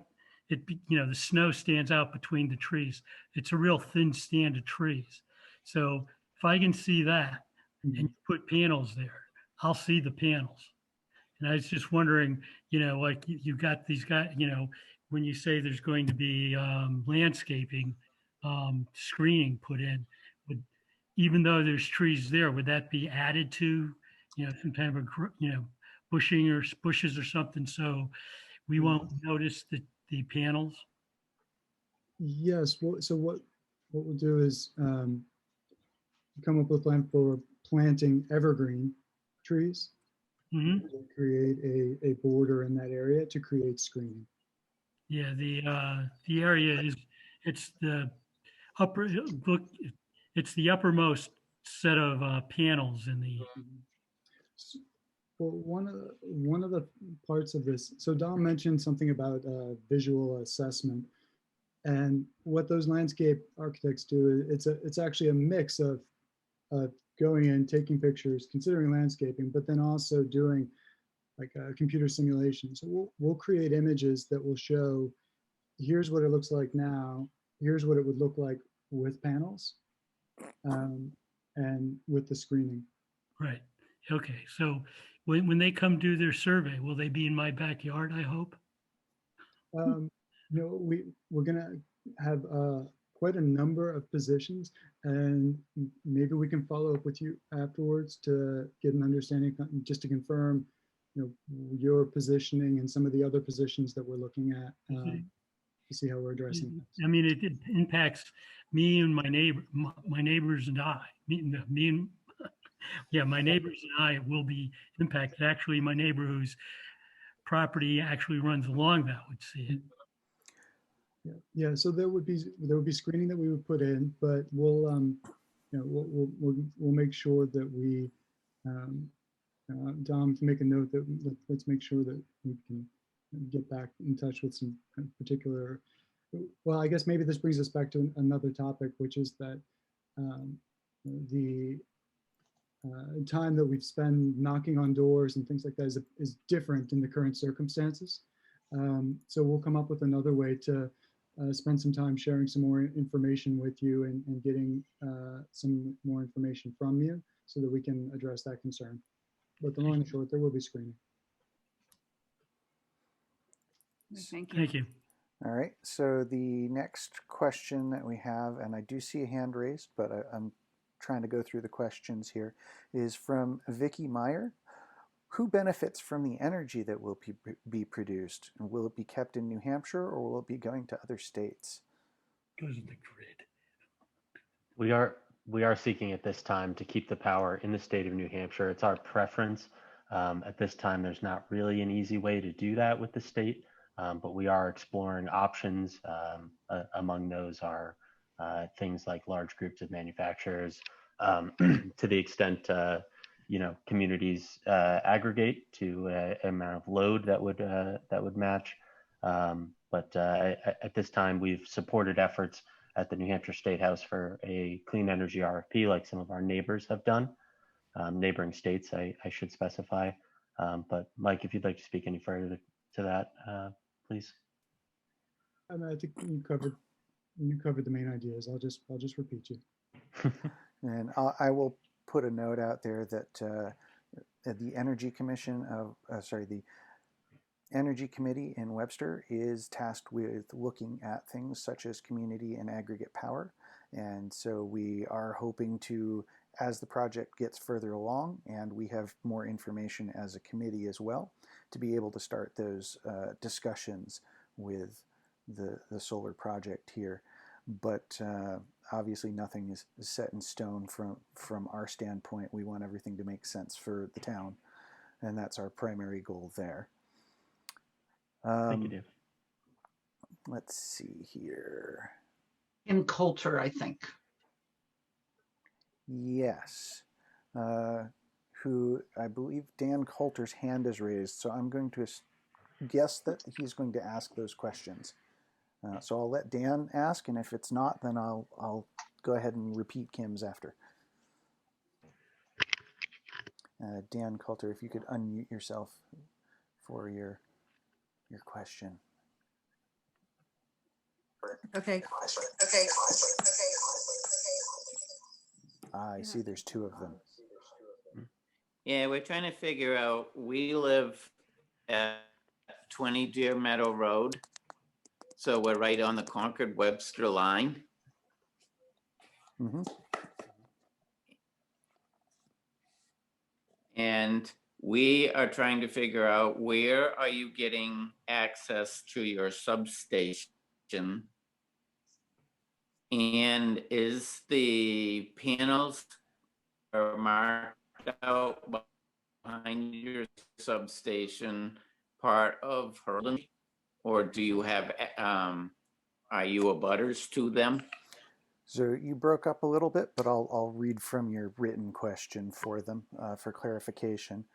snow stands out between the trees. It's a real thin stand of trees. So if I can see that and you put panels there, I'll see the panels. And I was just wondering, you know, like you got these guys, you know, when you say there's going to be landscaping screening put in, even though there's trees there, would that be added to, you know, some kind of bushes or something, so we won't notice the panels?
Yes. Well, so what we'll do is come up with a plan for planting evergreen trees.
Mm-hmm.
Create a border in that area to create screening.
Yeah, the area it's the uppermost set of panels in the.
Well, one of the parts of this. So Dom mentioned something about visual assessment, and what those landscape architects do. It's actually a mix of going in, taking pictures, considering landscaping, but then also doing like a computer simulation. So we'll create images that will show, here's what it looks like now, here's what it would look like with panels, and with the screening.
Right. Okay. So when they come do their survey, will they be in my backyard, I hope?
You know, we're gonna have quite a number of positions, and maybe we can follow up with you afterwards to get an understanding, just to confirm, you know, your positioning and some of the other positions that we're looking at, to see how we're addressing this.
I mean, it impacts me and my neighbors and I. My neighbors and I will be impacted. Actually, my neighbor whose property actually runs along that would see it.
Yeah. So there would be screening that we would put in, but we'll we'll make sure that we, Dom, to make a note that let's make sure that we can get back in touch with some kind of particular, well, I guess maybe this brings us back to another topic, which is that the time that we've spent knocking on doors and things like that is different in the current circumstances. So we'll come up with another way to spend some time sharing some more information with you and getting some more information from you so that we can address that concern. But the long and short, there will be screening.
Thank you.
Thank you.
All right, so the next question that we have, and I do see a hand raised, but I'm trying to go through the questions here, is from Vicky Meyer. Who benefits from the energy that will be produced? And will it be kept in New Hampshire or will it be going to other states?
Goes to the grid.
We are seeking at this time to keep the power in the state of New Hampshire. It's our preference. At this time, there's not really an easy way to do that with the state, but we are exploring options. Among those are things like large groups of manufacturers, to the extent communities aggregate to an amount of load that would match. But at this time, we've supported efforts at the New Hampshire State House for a clean energy RFP, like some of our neighbors have done, neighboring states, I should specify. But Mike, if you'd like to speak any further to that, please.
I think you covered the main ideas. I'll just repeat you.
And I will put a note out there that the Energy Commission the Energy Committee in Webster is tasked with looking at things such as community and aggregate power. And so we are hoping to, as the project gets further along and we have more information as a committee as well, to be able to start those discussions with the solar project here. But obviously nothing is set in stone from our standpoint. We want everything to make sense for the town, and that's our primary goal there.
Thank you, Dave.
Let's see here.
Tim Coulter, I think.
Yes. Who I believe Dan Coulter's hand is raised, so I'm going to guess that he's going to ask those questions. So I'll let Dan ask, and if it's not, then I'll go ahead and repeat Kim's after. Dan Coulter, if you could unmute yourself for your question.
Okay.
I see there's two of them.
Yeah, we're trying to figure out, we live at 20 Deer Meadow Road. So we're right on the Concord-Webster line.
Mm-hmm.
And we are trying to figure out, where are you getting access to your substation? And is the panels are marked out behind your substation part of Hurley? Or do you have, are you abutters to them?
So you broke up a little bit, but I'll read from your written question for them for clarification,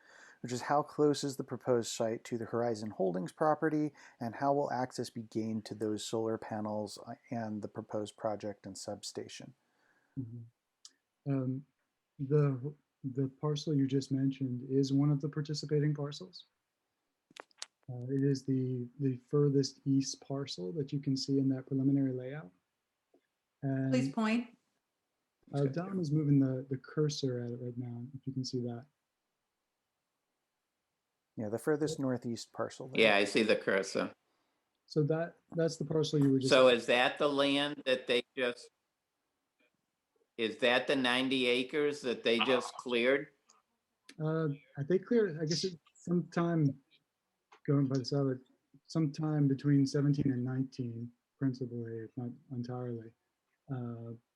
which is how close is the proposed site to the Horizon Holdings property, and how will access be gained to those solar panels and the proposed project and substation?
Mm-hmm. The parcel you just mentioned is one of the participating parcels. It is the furthest east parcel that you can see in that preliminary layout. And
Please point.
Don is moving the cursor at it right now, if you can see that.
Yeah, the furthest northeast parcel there.
Yeah, I see the cursor.
So that's the parcel you were just.
So is that the land that they just, is that the 90 acres that they just cleared?
They cleared, I guess, sometime going by the side, sometime between 17 and 19, principally, if not entirely.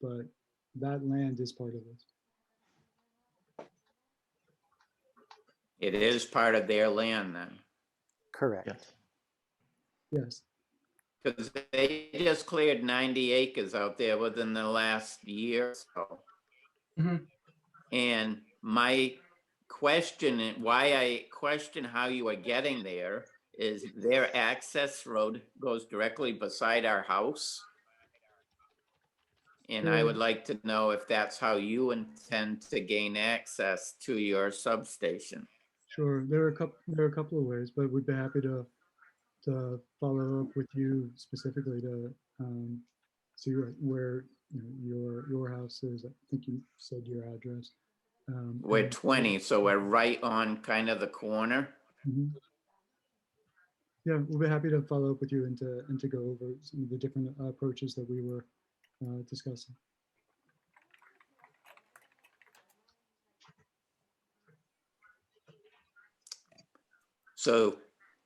But that land is part of this.
It is part of their land then?
Correct.
Yes.
Yes.
Because they just cleared 90 acres out there within the last year or so.
Mhm.
And my question, why I question how you are getting there is their access road goes directly beside our house. And I would like to know if that's how you intend to gain access to your substation.
Sure, there are a couple of ways, but we'd be happy to follow up with you specifically to see where your house is. I think you said your address.
We're 20, so we're right on kind of the corner.
Mhm. Yeah, we'll be happy to follow up with you and to go over some of the different approaches that we were discussing.
So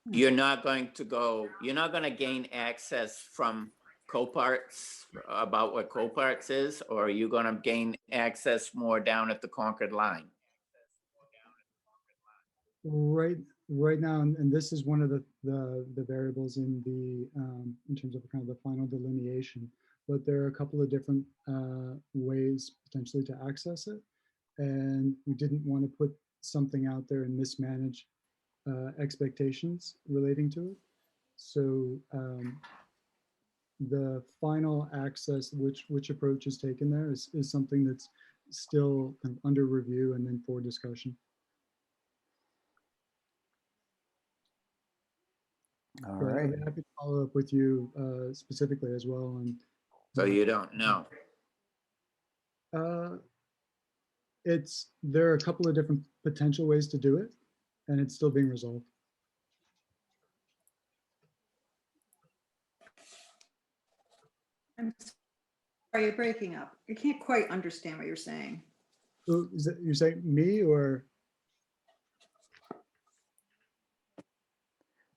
you're not going to gain access from Coparts about what Coparts is, or are you going to gain access more down at the Concord line?
Right now, and this is one of the variables in terms of kind of the final delineation, but there are a couple of different ways potentially to access it, and we didn't want to put something out there and mismanage expectations relating to it. So the final access, which approach is taken there, is something that's still kind of under review and then for discussion.
All
But
right.
I'd be happy to follow up with you specifically as well. And
So you don't know.
There are a couple of different potential ways to do it, and it's still being resolved.
I'm sorry, you're breaking up. I can't quite understand what you're saying.
Oh, is that you're saying me or?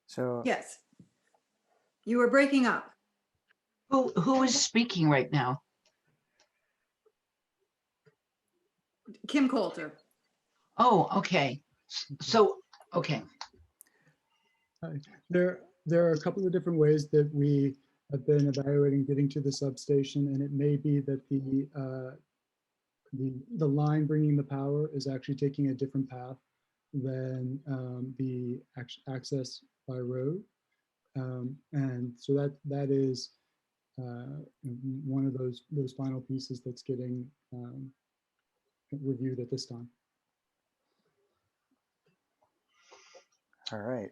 So
Yes. You were breaking up.
Who is speaking right now?
Kim Coulter.
Oh, okay. So, okay.
There are a couple of different ways that we have been evaluating getting to the substation, and it may be that the line bringing the power is actually taking a different path than the access by road, and so that is one of those final pieces that's getting reviewed at this time.
all right.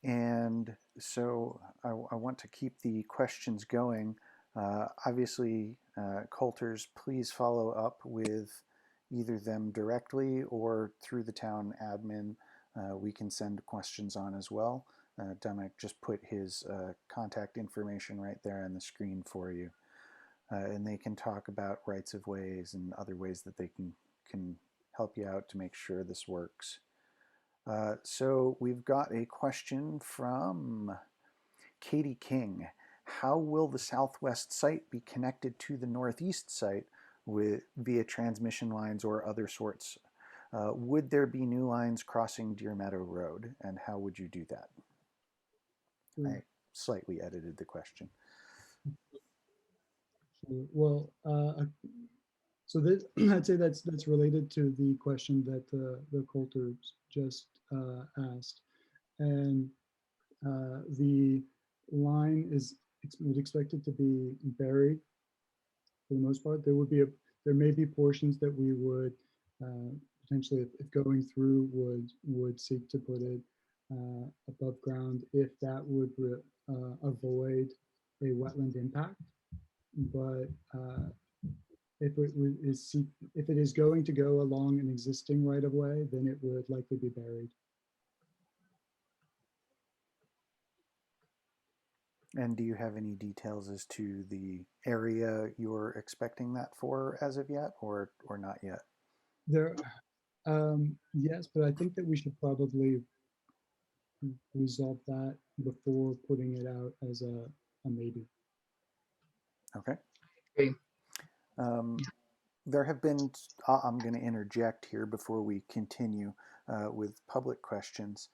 And so I want to keep the questions going. Obviously, Coulters, please follow up with either them directly or through the town admin. We can send questions on as well. Dominic just put his contact information right there on the screen for you. And they can talk about rights of ways and other ways that they can help you out to make sure this works. So we've got a question from Katie King. How will the southwest site be connected to the northeast site via transmission lines or other sorts? Would there be new lines crossing Deer Meadow Road, and how would you do that? I slightly edited the question.
Well, so this, I'd say that's related to the question that the Coulters just asked, and the line is expected to be buried for the most part. There may be portions that we would potentially, if going through, would seek to put it above ground if that would avoid a wetland impact. But if it is going to go along an existing right of way, then it would likely be buried.
And do you have any details as to the area you're expecting that for as of yet, or not yet?
Yes, but I think that we should probably resolve that before putting it out as a maybe.
Okay.
Okay.
There have been, I'm going to interject here before we continue with public questions.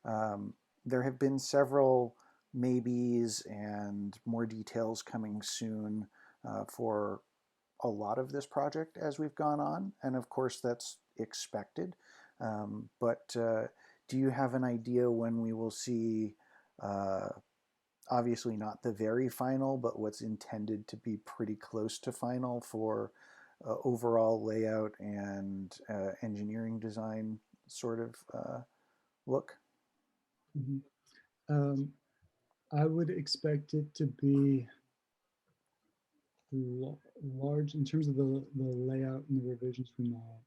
There have been several maybes and more details coming soon for a lot of this project as we've gone on, and of course that's expected. But do you have an idea when we will see, obviously not the very final, but what's intended to be pretty close to final for overall layout and engineering design sort of look?
Mhm. I would expect it to be large in terms of the layout and the revisions from that.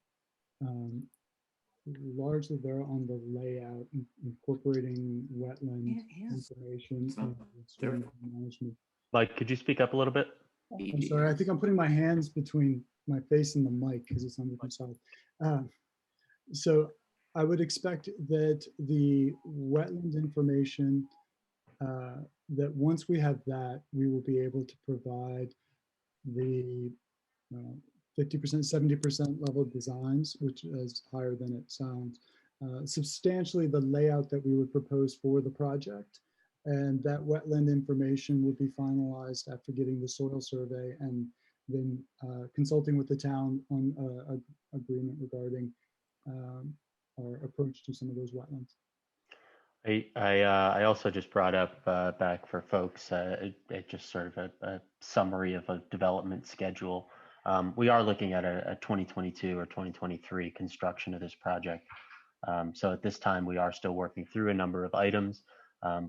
Largely they're on the layout, incorporating wetland information and storm management.
Mike, could you speak up a little bit?
I'm sorry, I think I'm putting my hands between my face and the mic because it's on different side. So I would expect that the wetland information, that once we have that, we will be able to provide the 50%, 70% level designs, which is higher than it sounds. Substantially the layout that we would propose for the project, and that wetland information would be finalized after getting the soil survey and then consulting with the town on an agreement regarding our approach to some of those wetlands.
I also just brought up back for folks just sort of a summary of a development schedule. We are looking at a 2022 or 2023 construction of this project. So at this time, we are still working through a number of items,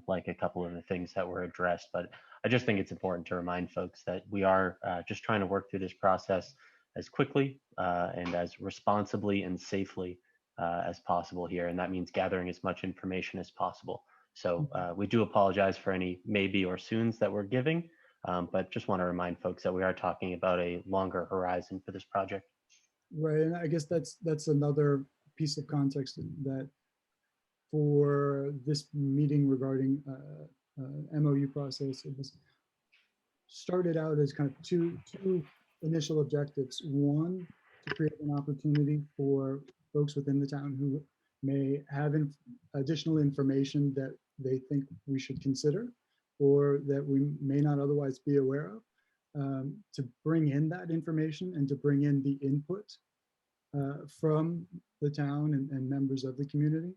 like a couple of the things that were addressed. But I just think it's important to remind folks that we are just trying to work through this process as quickly and as responsibly and safely as possible here. And that means gathering as much information as possible. So we do apologize for any maybe or soons that we're giving, but just want to remind folks that we are talking about a longer horizon for this project.
Right, and I guess that's another piece of context, that for this meeting regarding MOU process, it was started out as kind of two initial objectives. One, to create an opportunity for folks within the town who may have additional information that they think we should consider or that we may not otherwise be aware of, to bring in that information and to bring in the input from the town and members of the community,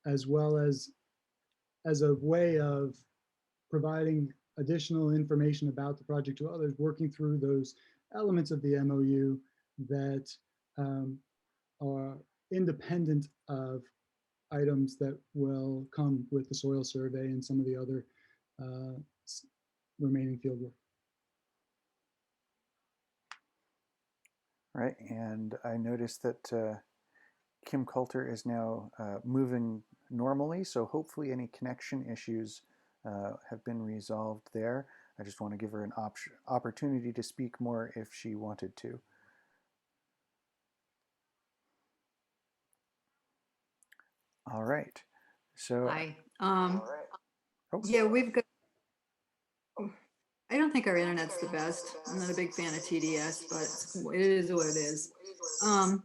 as well as a way of providing additional information about the project to others, working through those elements of the MOU that are independent of items that will come with the soil survey and some of the other remaining field work.
Right, and I noticed that Kim Coulter is now moving normally, so hopefully any connection issues have been resolved there. I just want to give her an opportunity to speak more if she wanted to. All right, so.
Hi.
Oh.
Yeah, we've got, I don't think our internet's the best. I'm not a big fan of TDS, but it is what it is. I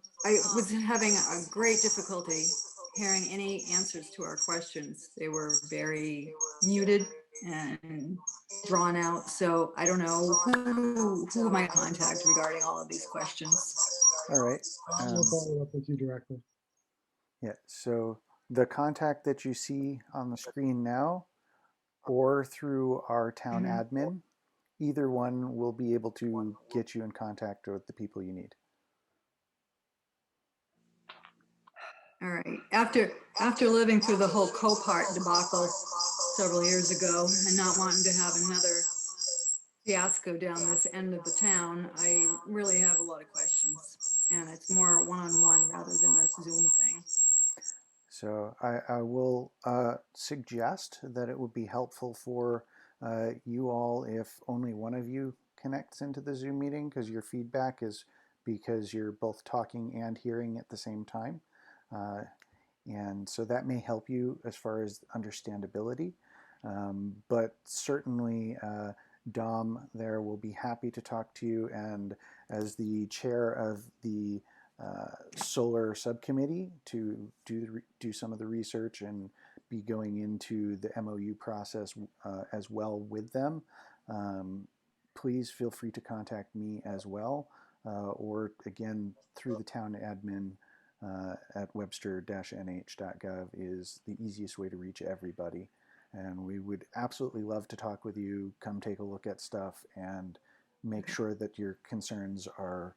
was having a great difficulty hearing any answers to our questions. They were very muted and drawn out. So I don't know who might contact regarding all of these questions.
All right.
We'll follow up with you directly.
Yeah, so the contact that you see on the screen now or through our town admin, either one will be able to get you in contact with the people you need.
All right. After living through the whole Copart debacle several years ago and not wanting to have another fiasco down this end of the town, I really have a lot of questions, and it's more one-on-one rather than this Zoom thing.
So I will suggest that it would be helpful for you all if only one of you connects into the Zoom meeting, because your feedback is because you're both talking and hearing at the same time. And so that may help you as far as understandability. But certainly Dom there will be happy to talk to you, and as the chair of the solar subcommittee to do some of the research and be going into the MOU process as well with them. please feel free to contact me as well, or again, through the town admin at webster-nh.gov is the easiest way to reach everybody. And we would absolutely love to talk with you, come take a look at stuff, and make sure that your concerns are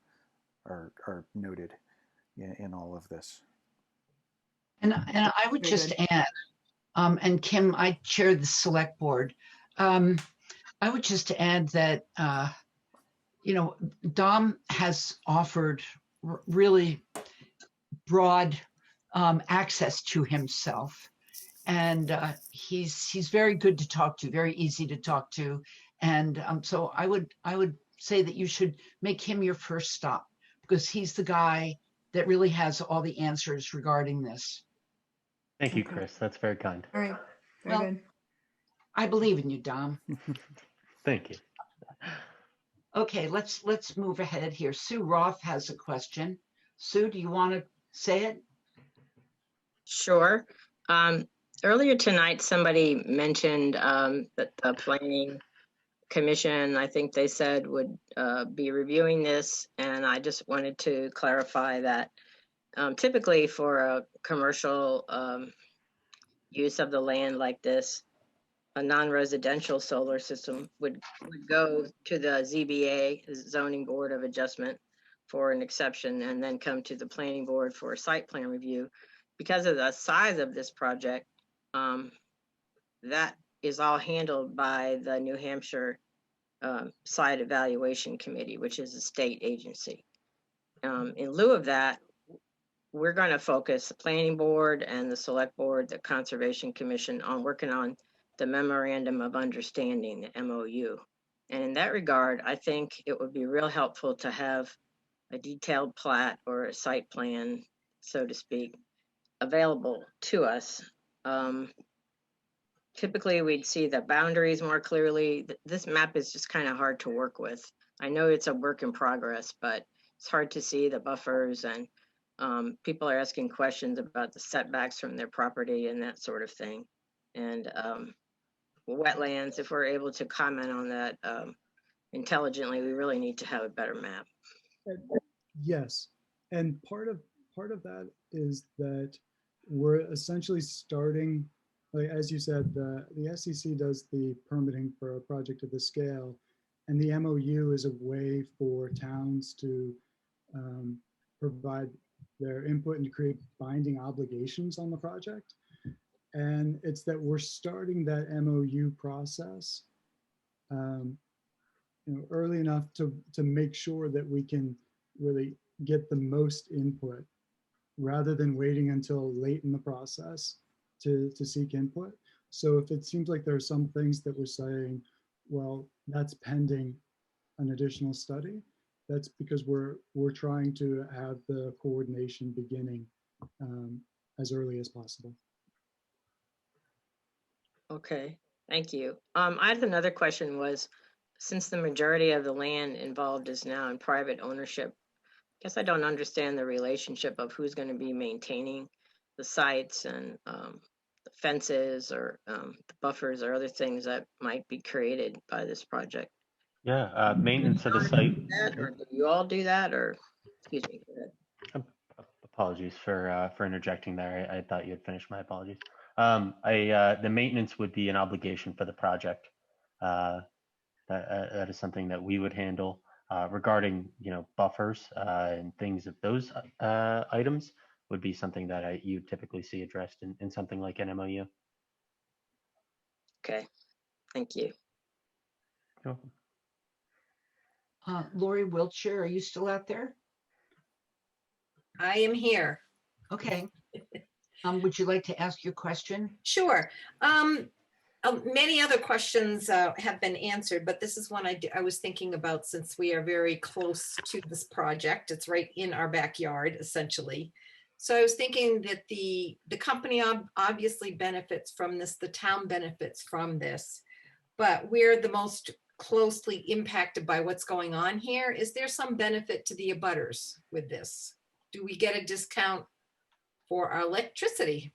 noted in all of this.
And I would
Very
just
good.
add, and Kim, I chair the select board. I would just add that, Dom has offered really broad access to himself. And he's very good to talk to, very easy to talk to. And so I would say that you should make him your first stop, because he's the guy that really has all the answers regarding this.
Thank you,
Okay.
Chris. That's very kind.
All right, very
Well,
good.
I believe in you, Dom.
Thank you.
Okay, let's move ahead here. Sue Roth has a question. Sue, do you want to say it?
Sure. Earlier tonight, somebody mentioned that the Planning Commission, I think they said, would be reviewing this. And I just wanted to clarify that typically for a commercial use of the land like this, a non-residential solar system would go to the ZBA, Zoning Board of Adjustment, for an exception, and then come to the Planning Board for a site plan review. Because of the size of this project, that is all handled by the New Hampshire Site Evaluation Committee, which is a state agency. In lieu of that, we're going to focus the Planning Board and the Select Board, the Conservation Commission, on working on the Memorandum of Understanding, the MOU. And in that regard, I think it would be real helpful to have a detailed plat or a site plan, so to speak, available to us. Typically, we'd see the boundaries more clearly. This map is just kind of hard to work with. I know it's a work in progress, but it's hard to see the buffers, and people are asking questions about the setbacks from their property and that sort of thing. And wetlands, if we're able to comment on that intelligently, we really need to have a better map.
Yes, and part of that is that we're essentially starting, like as you said, the SEC does the permitting for a project of this scale, and the MOU is a way for towns to provide their input and to create binding obligations on the project. And it's that we're starting that MOU process early enough to make sure that we can really get the most input rather than waiting until late in the process to seek input. So if it seems like there are some things that we're saying, well, that's pending an additional study, that's because we're trying to have the coordination beginning as early as possible.
Okay, thank you. I had another question was, since the majority of the land involved is now in private ownership, I guess I don't understand the relationship of who's going to be maintaining the sites and the fences or the buffers or other things that might be created by this project.
Yeah, maintenance of the site.
Or do you all do that, or excuse me? Go ahead.
Apologies for interjecting there. I thought you had finished. My apologies. The maintenance would be an obligation for the project. That is something that we would handle. Regarding buffers and things of those items would be something that you typically see addressed in something like an MOU.
Okay, thank you.
You're welcome.
Lori Wiltshire, are you still out there?
I am here.
Okay. Would you like to ask your question?
Sure. Many other questions have been answered, but this is one I was thinking about since we are very close to this project. It's right in our backyard, essentially. So I was thinking that the company obviously benefits from this, the town benefits from this, but we're the most closely impacted by what's going on here. Is there some benefit to the abutters with this? Do we get a discount for our electricity?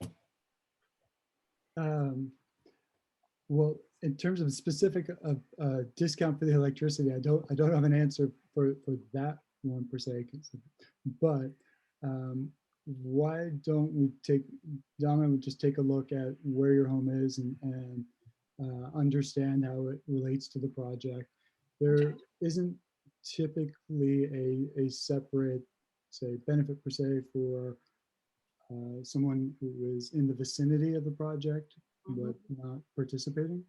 Well, in terms of specific discount for the electricity, I don't have an answer for that one per se. But why don't we Donna would just take a look at where your home is and understand how it relates to the project. There isn't typically a separate, say, benefit per se for someone who is in the vicinity of the project but not participating.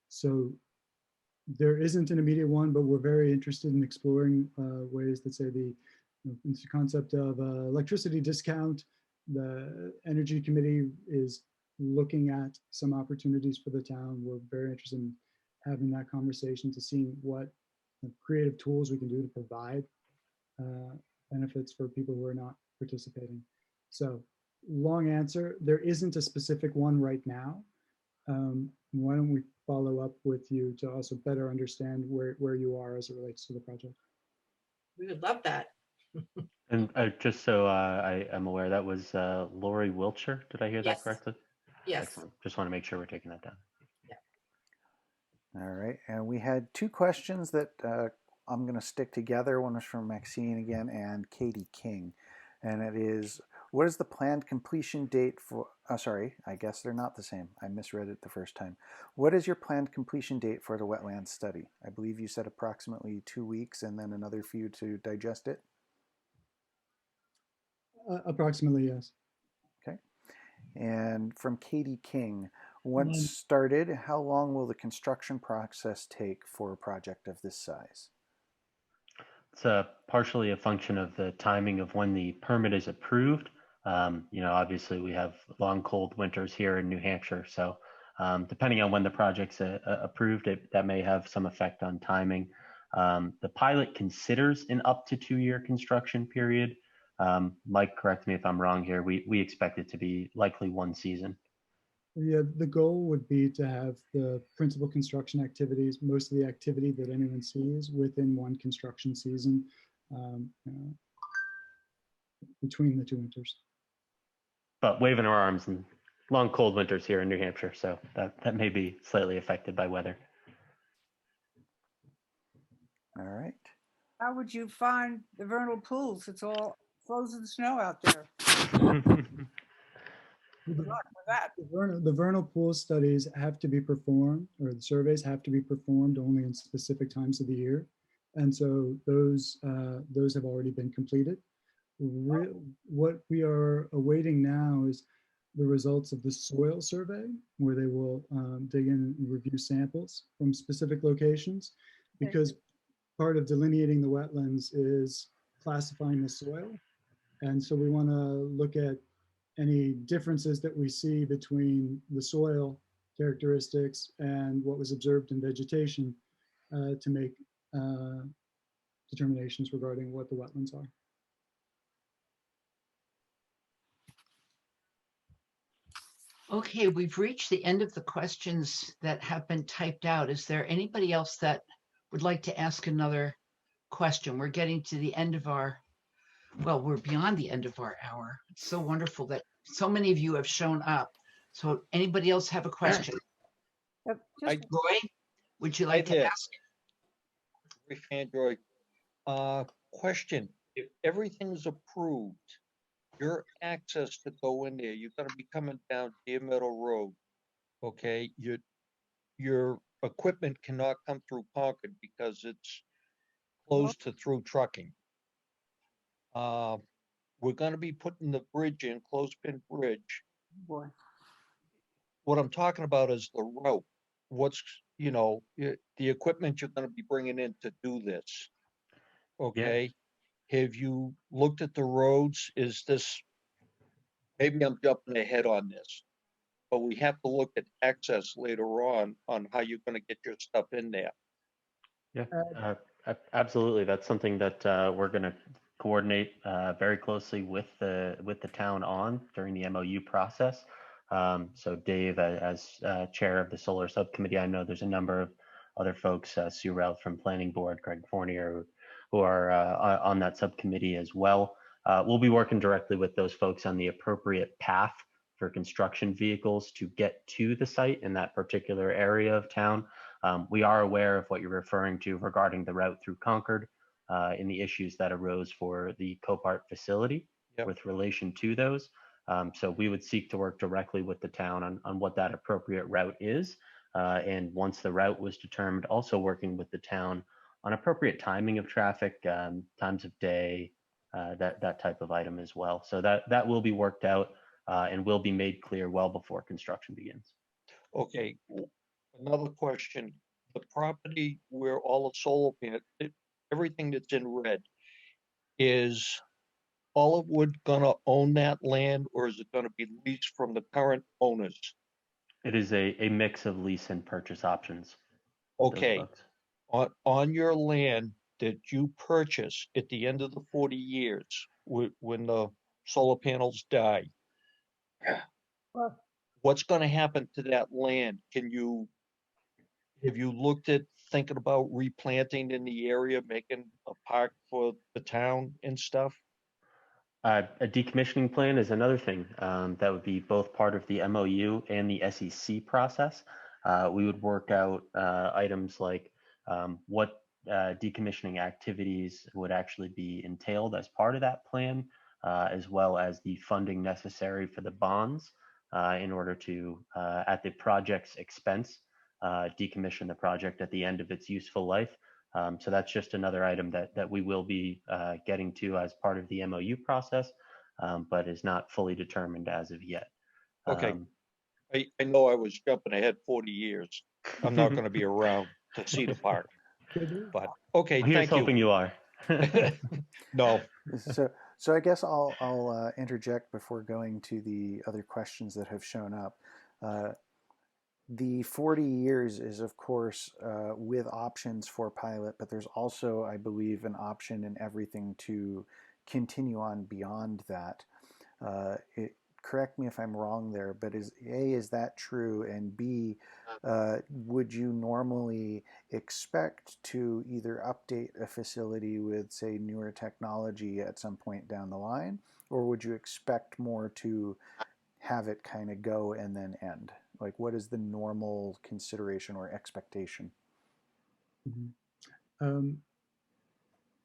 So there isn't an immediate one, but we're very interested in exploring ways that say the concept of electricity discount. The Energy Committee is looking at some opportunities for the town. We're very interested in having that conversation to see what creative tools we can do to provide benefits for people who are not participating. So long answer, there isn't a specific one right now. Why don't we follow up with you to also better understand where you are as it relates to the project?
We would love that.
And just so I am aware, that was Lori Wiltshire. Did I hear
Yes.
that correctly?
Yes.
Excellent. Just want to make sure we're taking that down.
All right, and we had two questions that I'm going to stick together. One was from Maxine again and Katie King, and it is, what is the planned completion date for, sorry, I guess they're not the same. I misread it the first time. What is your planned completion date for the wetlands study? I believe you said approximately 2 weeks and then another few to digest it.
Approximately, yes.
Okay. And from Katie King, once started, how long will the construction process take for a project of this size?
It's partially a function of the timing of when the permit is approved. Obviously we have long, cold winters here in New Hampshire. So depending on when the project's approved, that may have some effect on timing. The pilot considers an up to 2-year construction period. Mike, correct me if I'm wrong here. We expect it to be likely 1 season.
Yeah, the goal would be to have the principal construction activities, most of the activity that anyone sees within 1 construction season between the 2 winters.
But waving our arms and long, cold winters here in New Hampshire, so that may be slightly affected by weather.
All right.
How would you find the vernal pools? It's all frozen snow out there. Good luck with that.
The vernal pool studies have to be performed, or the surveys have to be performed only in specific times of the year. And so those have already been completed. What we are awaiting now is the results of the soil survey, where they will dig in and review samples from specific locations, because part of delineating the wetlands is classifying the soil. And so we want to look at any differences that we see between the soil characteristics and what was observed in vegetation to make determinations regarding what the wetlands are.
Okay, we've reached the end of the questions that have been typed out. Is there anybody else that would like to ask another question? We're getting to the end of our, well, we're beyond the end of our hour. It's so wonderful that so many of you have shown up. So anybody else have a question? Roy, would you like to ask?
Android. Question, if everything's approved, your access to go in there, you're gonna be coming down Deer Meadow Road, okay? Your equipment cannot come through Concord because it's closed to through trucking. We're gonna be putting the bridge in, clothespin bridge.
Boy.
What I'm talking about is the route. What's, the equipment you're gonna be bringing in to do this, okay? Have you looked at the roads? Is this, maybe I'm jumping ahead on this, but we have to look at access later on how you're gonna get your stuff in there.
Yeah, absolutely. That's something that we're going to coordinate very closely with the town on during the MOU process. So Dave, as chair of the solar subcommittee, I know there's a number of other folks, Sue Relt from Planning Board, Greg Fournier, who are on that subcommittee as well. We'll be working directly with those folks on the appropriate path for construction vehicles to get to the site in that particular area of town. We are aware of what you're referring to regarding the route through Concord and the issues that arose for the Copart facility with relation to those. So we would seek to work directly with the town on what that appropriate route is. And once the route was determined, also working with the town on appropriate timing of traffic, times of day, that type of item as well. So that will be worked out and will be made clear well before construction begins.
Okay, another question. The property where all the solar panel, everything that's in red, is Olivewood gonna own that land, or is it gonna be leased from the current owners?
It is a mix of lease and purchase options. with those
Okay,
folks.
on your land that you purchase at the end of the 40 years, when the solar panels die, what's gonna happen to that land? Have you looked at thinking about replanting in the area, making a park for the town and stuff?
A decommissioning plan is another thing that would be both part of the MOU and the SEC process. We would work out items like what decommissioning activities would actually be entailed as part of that plan, as well as the funding necessary for the bonds in order to, at the project's expense, decommission the project at the end of its useful life. So that's just another item that we will be getting to as part of the MOU process, but is not fully determined as of yet.
Okay, I know I was jumping ahead 40 years. I'm not going to be around to see the park, but okay,
Here's
thank you.
hoping you are.
No.
So I guess I'll interject before going to the other questions that have shown up. The 40 years is, of course, with options for pilot, but there's also, I believe, an option in everything to continue on beyond that. Correct me if I'm wrong there, but is that true? And B, would you normally expect to either update a facility with, say, newer technology at some point down the line, or would you expect more to have it kind of go and then end? Like, what is the normal consideration or expectation?
Mm-hmm.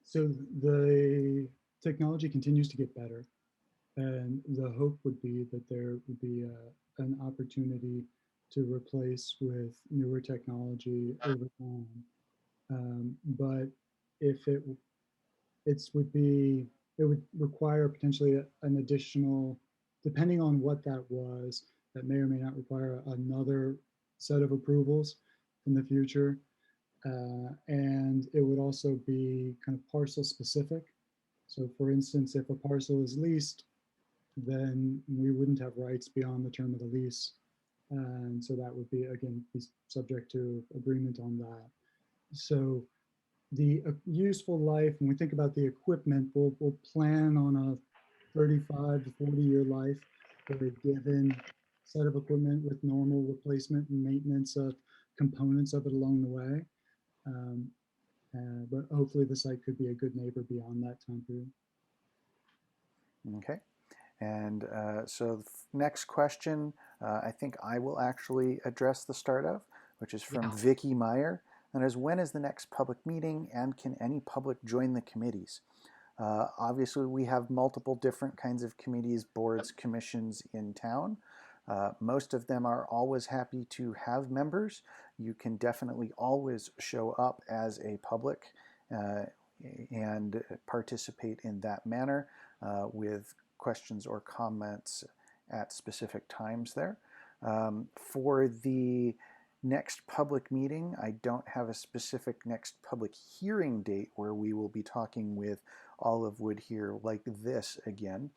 So the technology continues to get better, and the hope would be that there would be an opportunity to replace with newer technology over time. But if it would require potentially an additional, depending on what that was, that may or may not require another set of approvals in the future. And it would also be kind of parcel specific. So for instance, if a parcel is leased, then we wouldn't have rights beyond the term of the lease. And so that would be, again, be subject to agreement on that. So the useful life, when we think about the equipment, we'll plan on a 35 to 40-year life for a given set of equipment with normal replacement and maintenance of components of it along the way. But hopefully the site could be a good neighbor beyond that time period.
Okay. And so the next question, I think I will actually address the start of, which is from Vicky Meyer. And is, when is the next public meeting, and can any public join the committees? Obviously, we have multiple different kinds of committees, boards, commissions in town. Most of them are always happy to have members. You can definitely always show up as a public and participate in that manner with questions or comments at specific times there. For the next public meeting, I don't have a specific next public hearing date where we will be talking with Olivewood here like this again.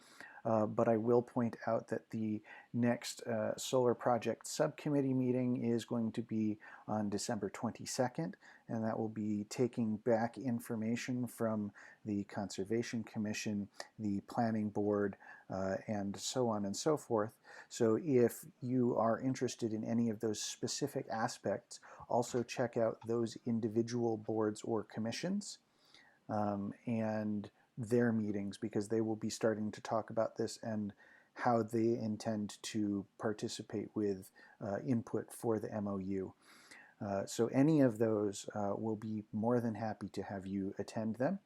But I will point out that the next solar project subcommittee meeting is going to be on December 22nd, and that will be taking back information from the Conservation Commission, the Planning Board, and so on and so forth. So if you are interested in any of those specific aspects, also check out those individual boards or commissions and their meetings, because they will be starting to talk about this and how they intend to participate with input for the MOU. So any of those will be more than happy to have you attend them.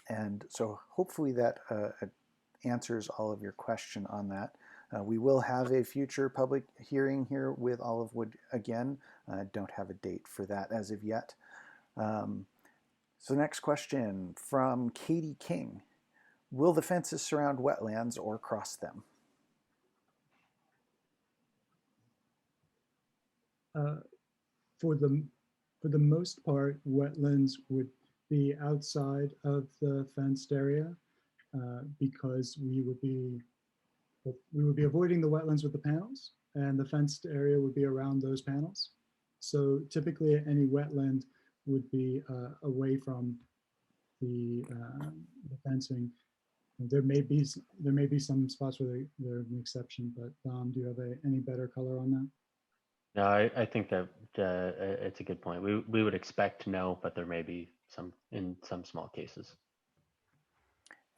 And so hopefully that answers all of your question on that. We will have a future public hearing here with Olivewood again. Don't have a date for that as of yet. So next question from Katie King. Will the fences surround wetlands or cross them?
For the most part, wetlands would be outside of the fenced area because we would be avoiding the wetlands with the panels, and the fenced area would be around those panels. So typically, any wetland would be away from the fencing. There may be some spots where they're an exception, but Dom, do you have any better color on that?
No, I think that it's a good point. We would expect no, but there may be some in some small cases.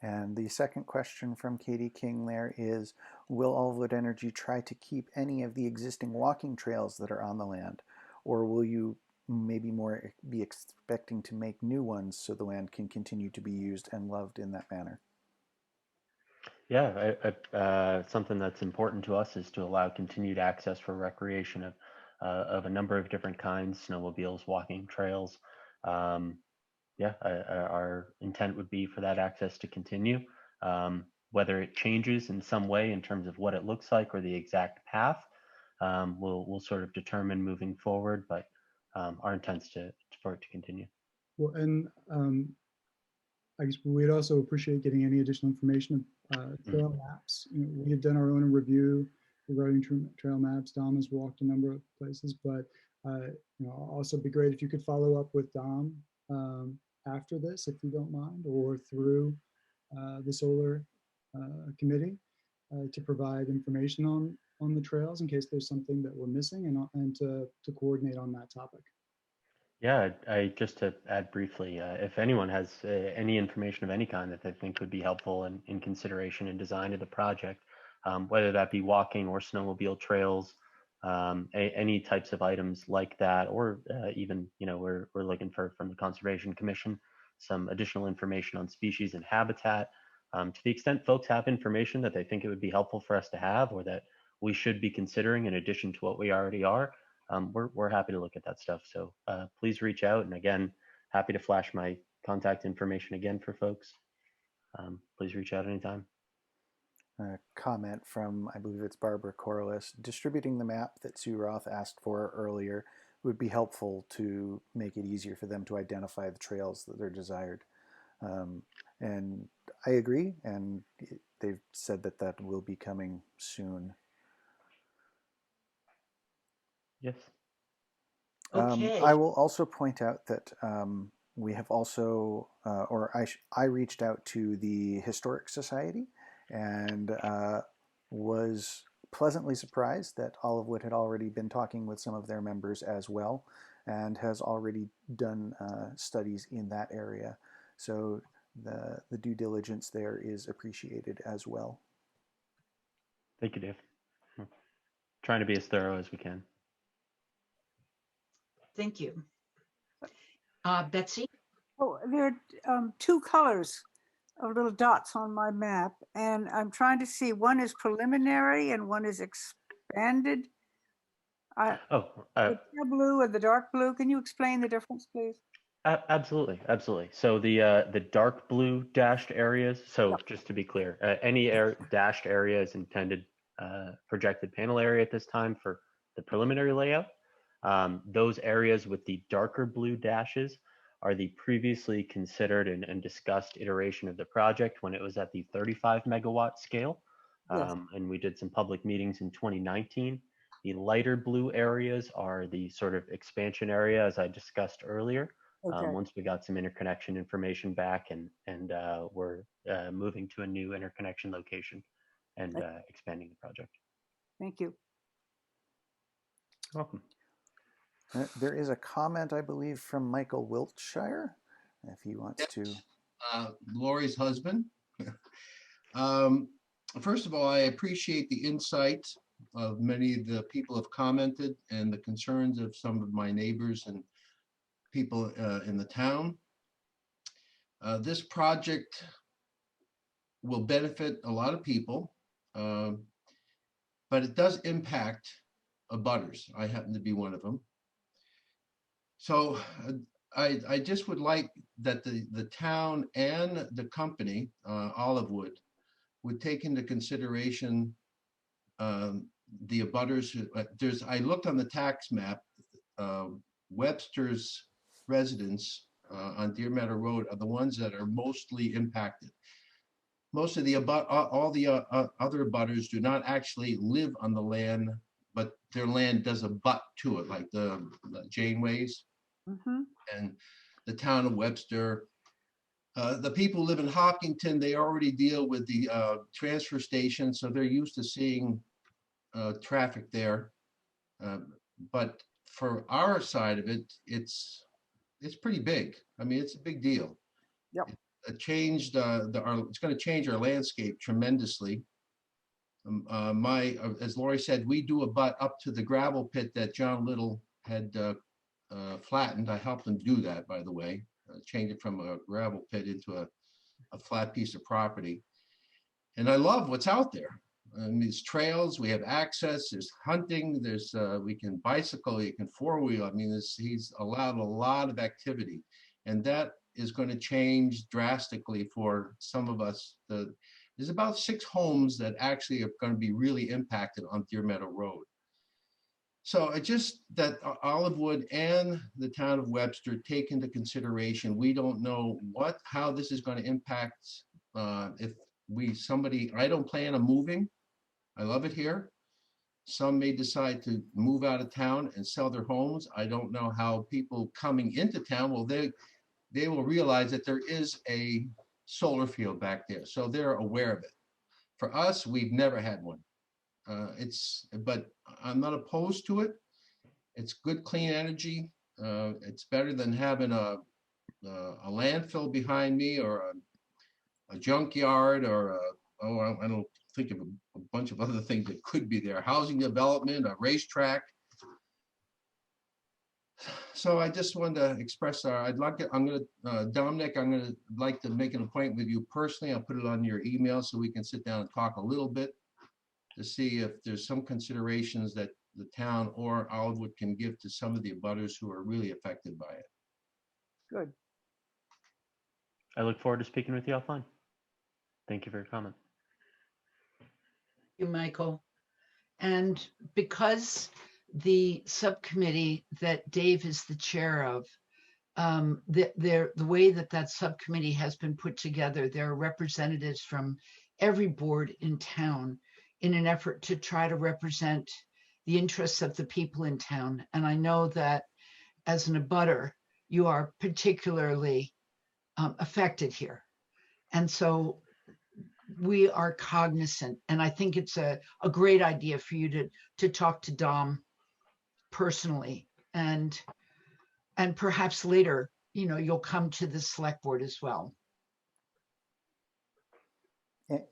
And the second question from Katie King there is, will Olivewood Energy try to keep any of the existing walking trails that are on the land? Or will you maybe more be expecting to make new ones so the land can continue to be used and loved in that manner?
Yeah, something that's important to us is to allow continued access for recreation of a number of different kinds, snowmobiles, walking trails. Yeah, our intent would be for that access to continue. Whether it changes in some way in terms of what it looks like or the exact path, we'll sort of determine moving forward, but our intent is for it to continue.
Well, and I guess we'd also appreciate getting any additional information, trail maps. We had done our own review regarding trail maps. Dom has walked a number of places, but also be great if you could follow up with Dom after this, if you don't mind, or through the solar committee to provide information on the trails in case there's something that we're missing, and to coordinate on that topic.
Yeah, I just to add briefly, if anyone has any information of any kind that they think would be helpful in consideration and design of the project, whether that be walking or snowmobile trails, any types of items like that, or even, we're looking for from the Conservation Commission some additional information on species and habitat. To the extent folks have information that they think it would be helpful for us to have, or that we should be considering in addition to what we already are, we're happy to look at that stuff. So please reach out. And again, happy to flash my contact information again for folks. Please reach out anytime.
A comment from, I believe it's Barbara Corliss. Distributing the map that Sue Roth asked for earlier would be helpful to make it easier for them to identify the trails that are desired. And I agree, and they've said that that will be coming soon.
Yes.
Okay.
I will also point out that we have also, I reached out to the Historic Society and was pleasantly surprised that Olivewood had already been talking with some of their members as well, and has already done studies in that area. So the due diligence there is appreciated as well.
Thank you, Dave. Trying to be as thorough as we can.
Thank you. Betsy?
Oh, there are two colors of little dots on my map, and I'm trying to see, one is preliminary and one is expanded. The pale blue and the dark blue. Can you explain the difference, please?
Absolutely. So the dark blue dashed areas, so just to be clear, any dashed area is intended projected panel area at this time for the preliminary layout. Those areas with the darker blue dashes are the previously considered and discussed iteration of the project when it was at the 35 megawatt scale.
Yes.
And we did some public meetings in 2019. The lighter blue areas are the sort of expansion area, as I discussed earlier.
Okay.
Once we got some interconnection information back, and we're moving to a new interconnection location and expanding the project.
Thank you.
Welcome.
There is a comment, I believe, from Michael Wiltshire, if he wants to.
Lori's husband. First of all, I appreciate the insight of many of the people have commented and the concerns of some of my neighbors and people in the town. This project will benefit a lot of people, but it does impact abutters. I happen to be one of them. So I just would like that the town and the company, Olivewood, would take into consideration the abutters. I looked on the tax map, Webster's residents on Deer Meadow Road are the ones that are mostly impacted. Most of the all the other abutters do not actually live on the land, but their land does abut to it, like the Janeways and the town of Webster. The people who live in Hopkinton, they already deal with the transfer station, so they're used to seeing traffic there. But for our side of it, it's pretty big. I mean, it's a big deal.
Yep.
It changed it's going to change our landscape tremendously. As Lori said, we do abut up to the gravel pit that John Little had flattened. I helped him do that, by the way, change it from a gravel pit into a flat piece of property. And I love what's out there. These trails, we have access, there's hunting, there's we can bicycle, you can four-wheel. I mean, he's allowed a lot of activity, and that is going to change drastically for some of us. There's about 6 homes that actually are going to be really impacted on Deer Meadow Road. So it just that Olivewood and the town of Webster take into consideration, we don't know how this is going to impact if I don't plan on moving. I love it here. Some may decide to move out of town and sell their homes. I don't know how people coming into town, well, they will realize that there is a solar field back there. So they're aware of it. For us, we've never had one. But I'm not opposed to it. It's good, clean energy. It's better than having a landfill behind me or a junkyard or I don't think of a bunch of other things that could be there. Housing development, a racetrack. So I just wanted to express Dominic, I'm gonna like to make an appointment with you personally. I'll put it on your email so we can sit down and talk a little bit to see if there's some considerations that the town or Olivewood can give to some of the abutters who are really affected by it.
Good.
I look forward to speaking with you offline. Thank you for your comment.
You, Michael. And because the subcommittee that Dave is the chair of, the way that subcommittee has been put together, there are representatives from every board in town in an effort to try to represent the interests of the people in town. And I know that as an abutter, you are particularly affected here. And so we are cognizant, and I think it's a great idea for you to talk to Dom personally, and perhaps later, you'll come to the select board as well.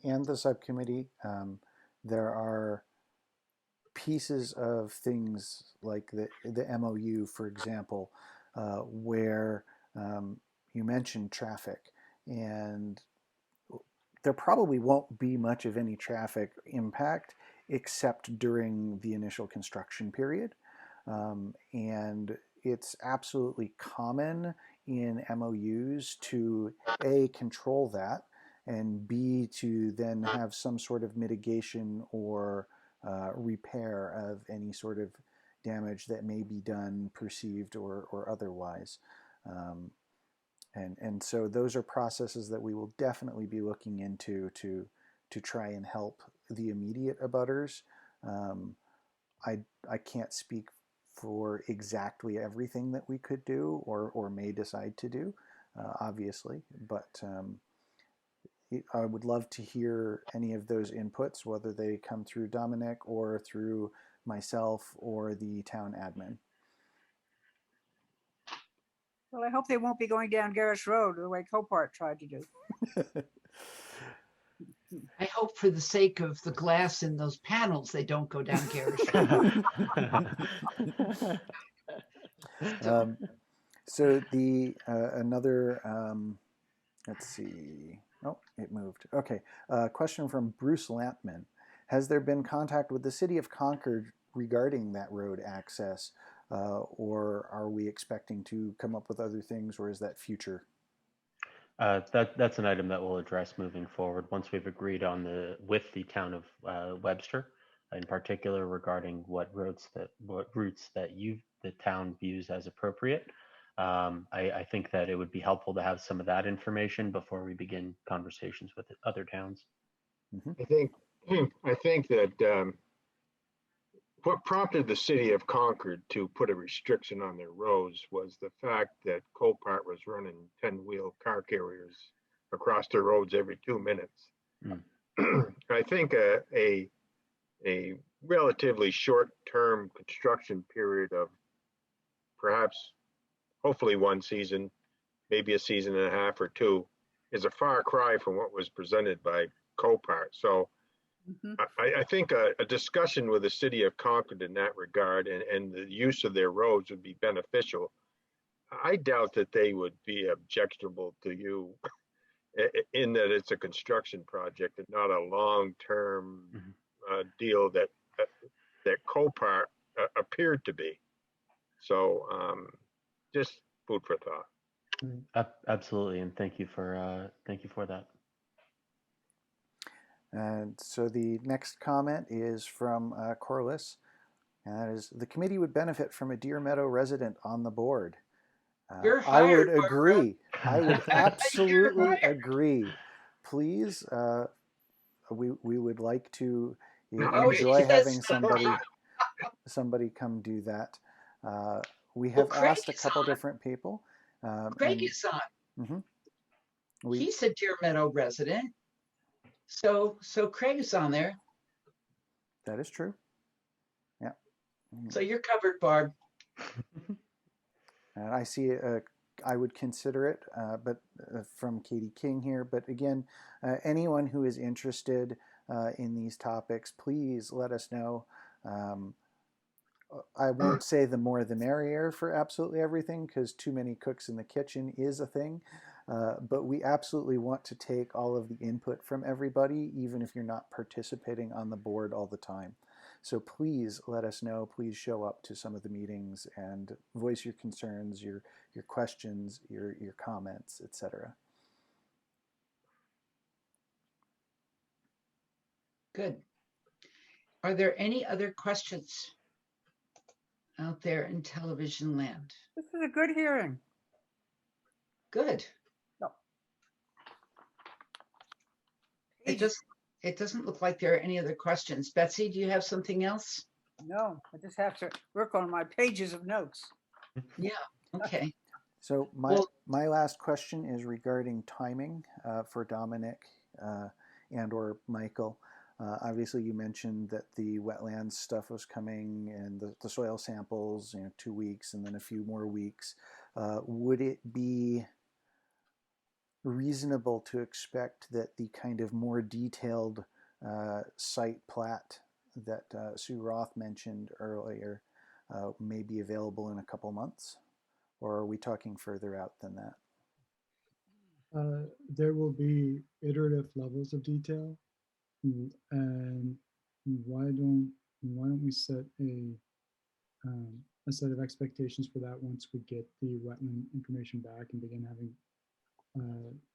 And the subcommittee, there are pieces of things like the MOU, for example, where you mentioned traffic, and there probably won't be much of any traffic impact except during the initial construction period. And it's absolutely common in MOUs to A, control that, and B, to then have some sort of mitigation or repair of any sort of damage that may be done, perceived or otherwise. And so those are processes that we will definitely be looking into to try and help the immediate abutters. I can't speak for exactly everything that we could do or may decide to do, obviously, but I would love to hear any of those inputs, whether they come through Dominic or through myself or the town admin.
Well, I hope they won't be going down Garrish Road the way Copart tried to do.
I hope for the sake of the glass in those panels, they don't go down garish.
So the another, let's see. Oh, it moved. Okay. Question from Bruce Lampman. Has there been contact with the city of Concord regarding that road access? Or are we expecting to come up with other things, or is that future?
That's an item that we'll address moving forward once we've agreed on with the town of Webster, in particular regarding what routes that the town views as appropriate. I think that it would be helpful to have some of that information before we begin conversations with other towns.
Mm-hmm.
I think that what prompted the city of Concord to put a restriction on their roads was the fact that Copart was running 10-wheel car carriers across the roads every 2 minutes. I think a relatively short-term construction period of perhaps, hopefully 1 season, maybe a season and a half or 2, is a far cry from what was presented by Copart. So I think a discussion with the city of Concord in that regard and the use of their roads would be beneficial. I doubt that they would be objectionable to you in that it's a construction project and not a long-term deal that Copart appeared to be. So just food for thought.
Absolutely, and thank you for that.
And so the next comment is from Corliss, and that is, the committee would benefit from a Deer Meadow resident on the board.
You're
I would
hired,
agree. I would absolutely agree. Please, we would like to enjoy having somebody come do that. We have asked a couple different people.
Craig is on.
Mm-hmm.
He's a Deer Meadow resident. So Craig is on there.
That is true. Yeah.
So you're covered, Barb.
And I see, I would consider it, but from Katie King here. But again, anyone who is interested in these topics, please let us know. I won't say the more the merrier for absolutely everything, because too many cooks in the kitchen is a thing. But we absolutely want to take all of the input from everybody, even if you're not participating on the board all the time. So please let us know. Please show up to some of the meetings and voice your concerns, your questions, your comments, etc.
Good. Are there any other questions out there in television land?
This is a good hearing.
Good.
No.
It doesn't look like there are any other questions. Betsy, do you have something else?
No, I just have to work on my pages of notes.
Yeah, okay.
So my last question is regarding timing for Dominic and or Michael. Obviously, you mentioned that the wetlands stuff was coming and the soil samples, 2 weeks and then a few more weeks. Would it be reasonable to expect that the kind of more detailed site plat that Sue Roth mentioned earlier may be available in a couple months? Or are we talking further out than that?
There will be iterative levels of detail, and why don't we set a set of expectations for that once we get the wetland information back and begin having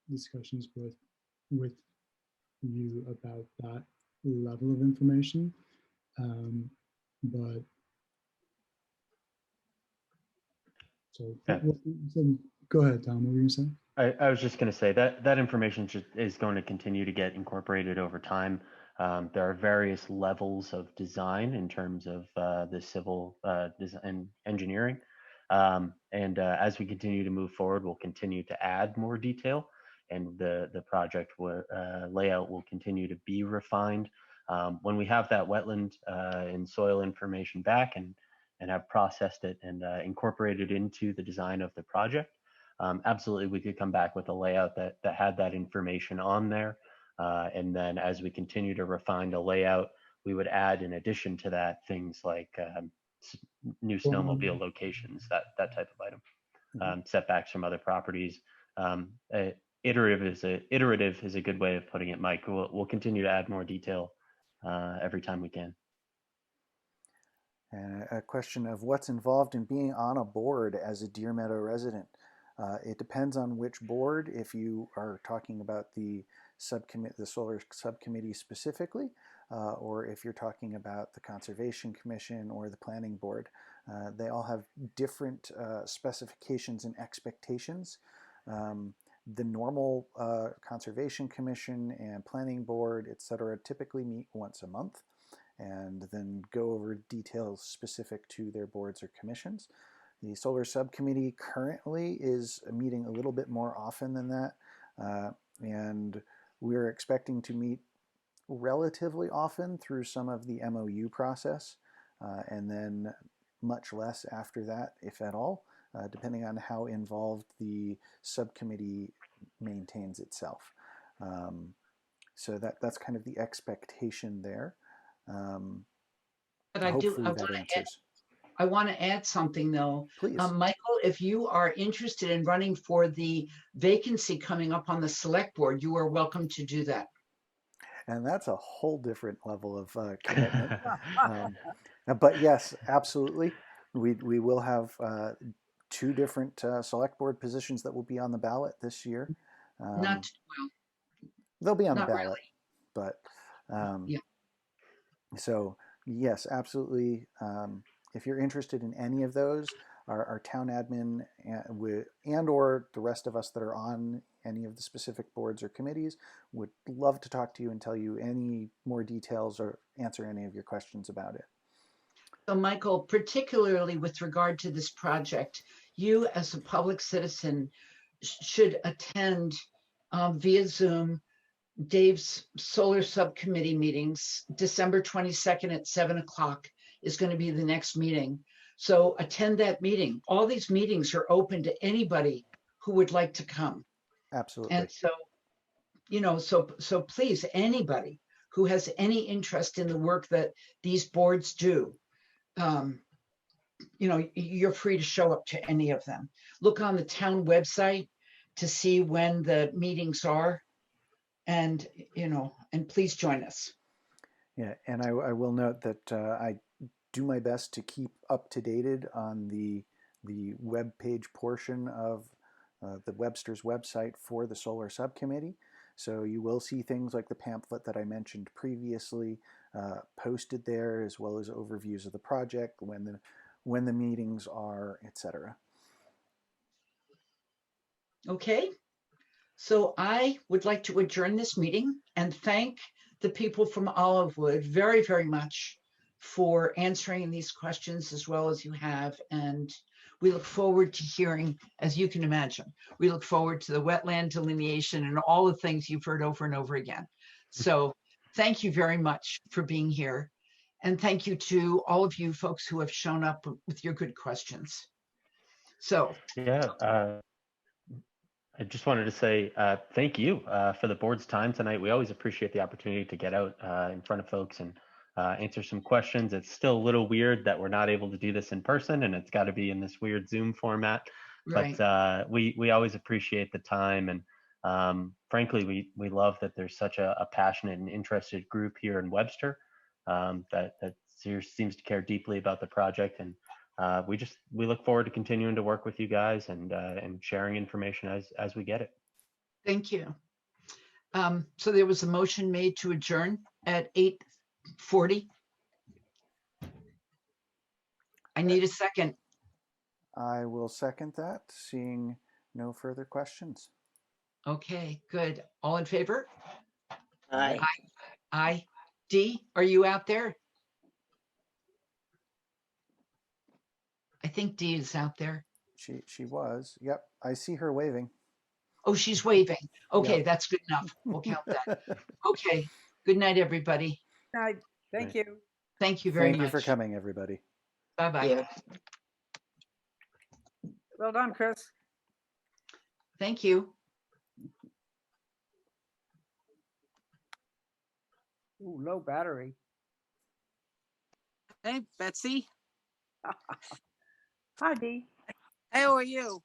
discussions with you about that level of information. But so go ahead, Tom. What were you saying?
I was just going to say that information is going to continue to get incorporated over time. There are various levels of design in terms of the civil design engineering. And as we continue to move forward, we'll continue to add more detail, and the project layout will continue to be refined. When we have that wetland and soil information back and have processed it and incorporated into the design of the project, absolutely we could come back with a layout that had that information on there. And then as we continue to refine the layout, we would add in addition to that things like new snowmobile locations, that type of item, setbacks from other properties. Iterative is a good way of putting it, Mike. We'll continue to add more detail every time we can.
And a question of what's involved in being on a board as a Deer Meadow resident. It depends on which board. If you are talking about the subcommittee, the solar subcommittee specifically, or if you're talking about the Conservation Commission or the Planning Board, they all have different specifications and expectations. The normal Conservation Commission and Planning Board, etc., typically meet once a month and then go over details specific to their boards or commissions. The Solar Subcommittee currently is meeting a little bit more often than that, and we're expecting to meet relatively often through some of the MOU process, and then much less after that, if at all, depending on how involved the subcommittee maintains itself. So that's kind of the expectation there.
But I want to add something though.
Please.
Michael, if you are interested in running for the vacancy coming up on the select board, you are welcome to do that.
And that's a whole different level of commitment. But yes, absolutely. We will have 2 different select board positions that will be on the ballot this year.
Not well.
They'll be on the ballot,
really.
But
yeah.
So yes, absolutely. If you're interested in any of those, our town admin and or the rest of us that are on any of the specific boards or committees would love to talk to you and tell you any more details or answer any of your questions about it.
So Michael, particularly with regard to this project, you as a public citizen should attend via Zoom Dave's solar subcommittee meetings. December 22nd at 7 o'clock is going to be the next meeting. So attend that meeting. All these meetings are open to anybody who would like to come.
Absolutely.
And so, you know, so please, anybody who has any interest in the work that these boards do, you know, you're free to show up to any of them. Look on the town website to see when the meetings are. And, you know, and please join us.
Yeah, and I will note that I do my best to keep up to date on the web page portion of the Webster's website for the Solar Subcommittee. So you will see things like the pamphlet that I mentioned previously posted there, as well as overviews of the project, when the meetings are, etc.
Okay. So I would like to adjourn this meeting and thank the people from Olivewood very, very much for answering these questions as well as you have. And we look forward to hearing, as you can imagine, we look forward to the wetland delineation and all the things you've heard over and over again. So thank you very much for being here. And thank you to all of you folks who have shown up with your good questions. So
yeah, I just wanted to say thank you for the board's time tonight. We always appreciate the opportunity to get out in front of folks and answer some questions. It's still a little weird that we're not able to do this in person, and it's got to be in this weird Zoom format.
Right.
But we always appreciate the time, and frankly, we love that there's such a passionate and interested group here in Webster that seems to care deeply about the project. And we look forward to continuing to work with you guys and sharing information as we get it.
Thank you. So there was a motion made to adjourn at 8:40. I need a second.
I will second that, seeing no further questions.
Okay, good. All in favor?
Aye.
Aye. Dee, are you out there? I think Dee is out there.
She was. Yep, I see her waving.
Oh, she's waving. Okay,
Yep.
That's good enough. We'll count that. Okay. Good night, everybody.
Night. Thank you.
Thank you very
Thank
much.
you for coming, everybody.
Bye-bye.
Yeah.
Well done, Chris.
Thank you.
Ooh, low battery.
Hey, Betsy.
Hi, Dee.
How are you?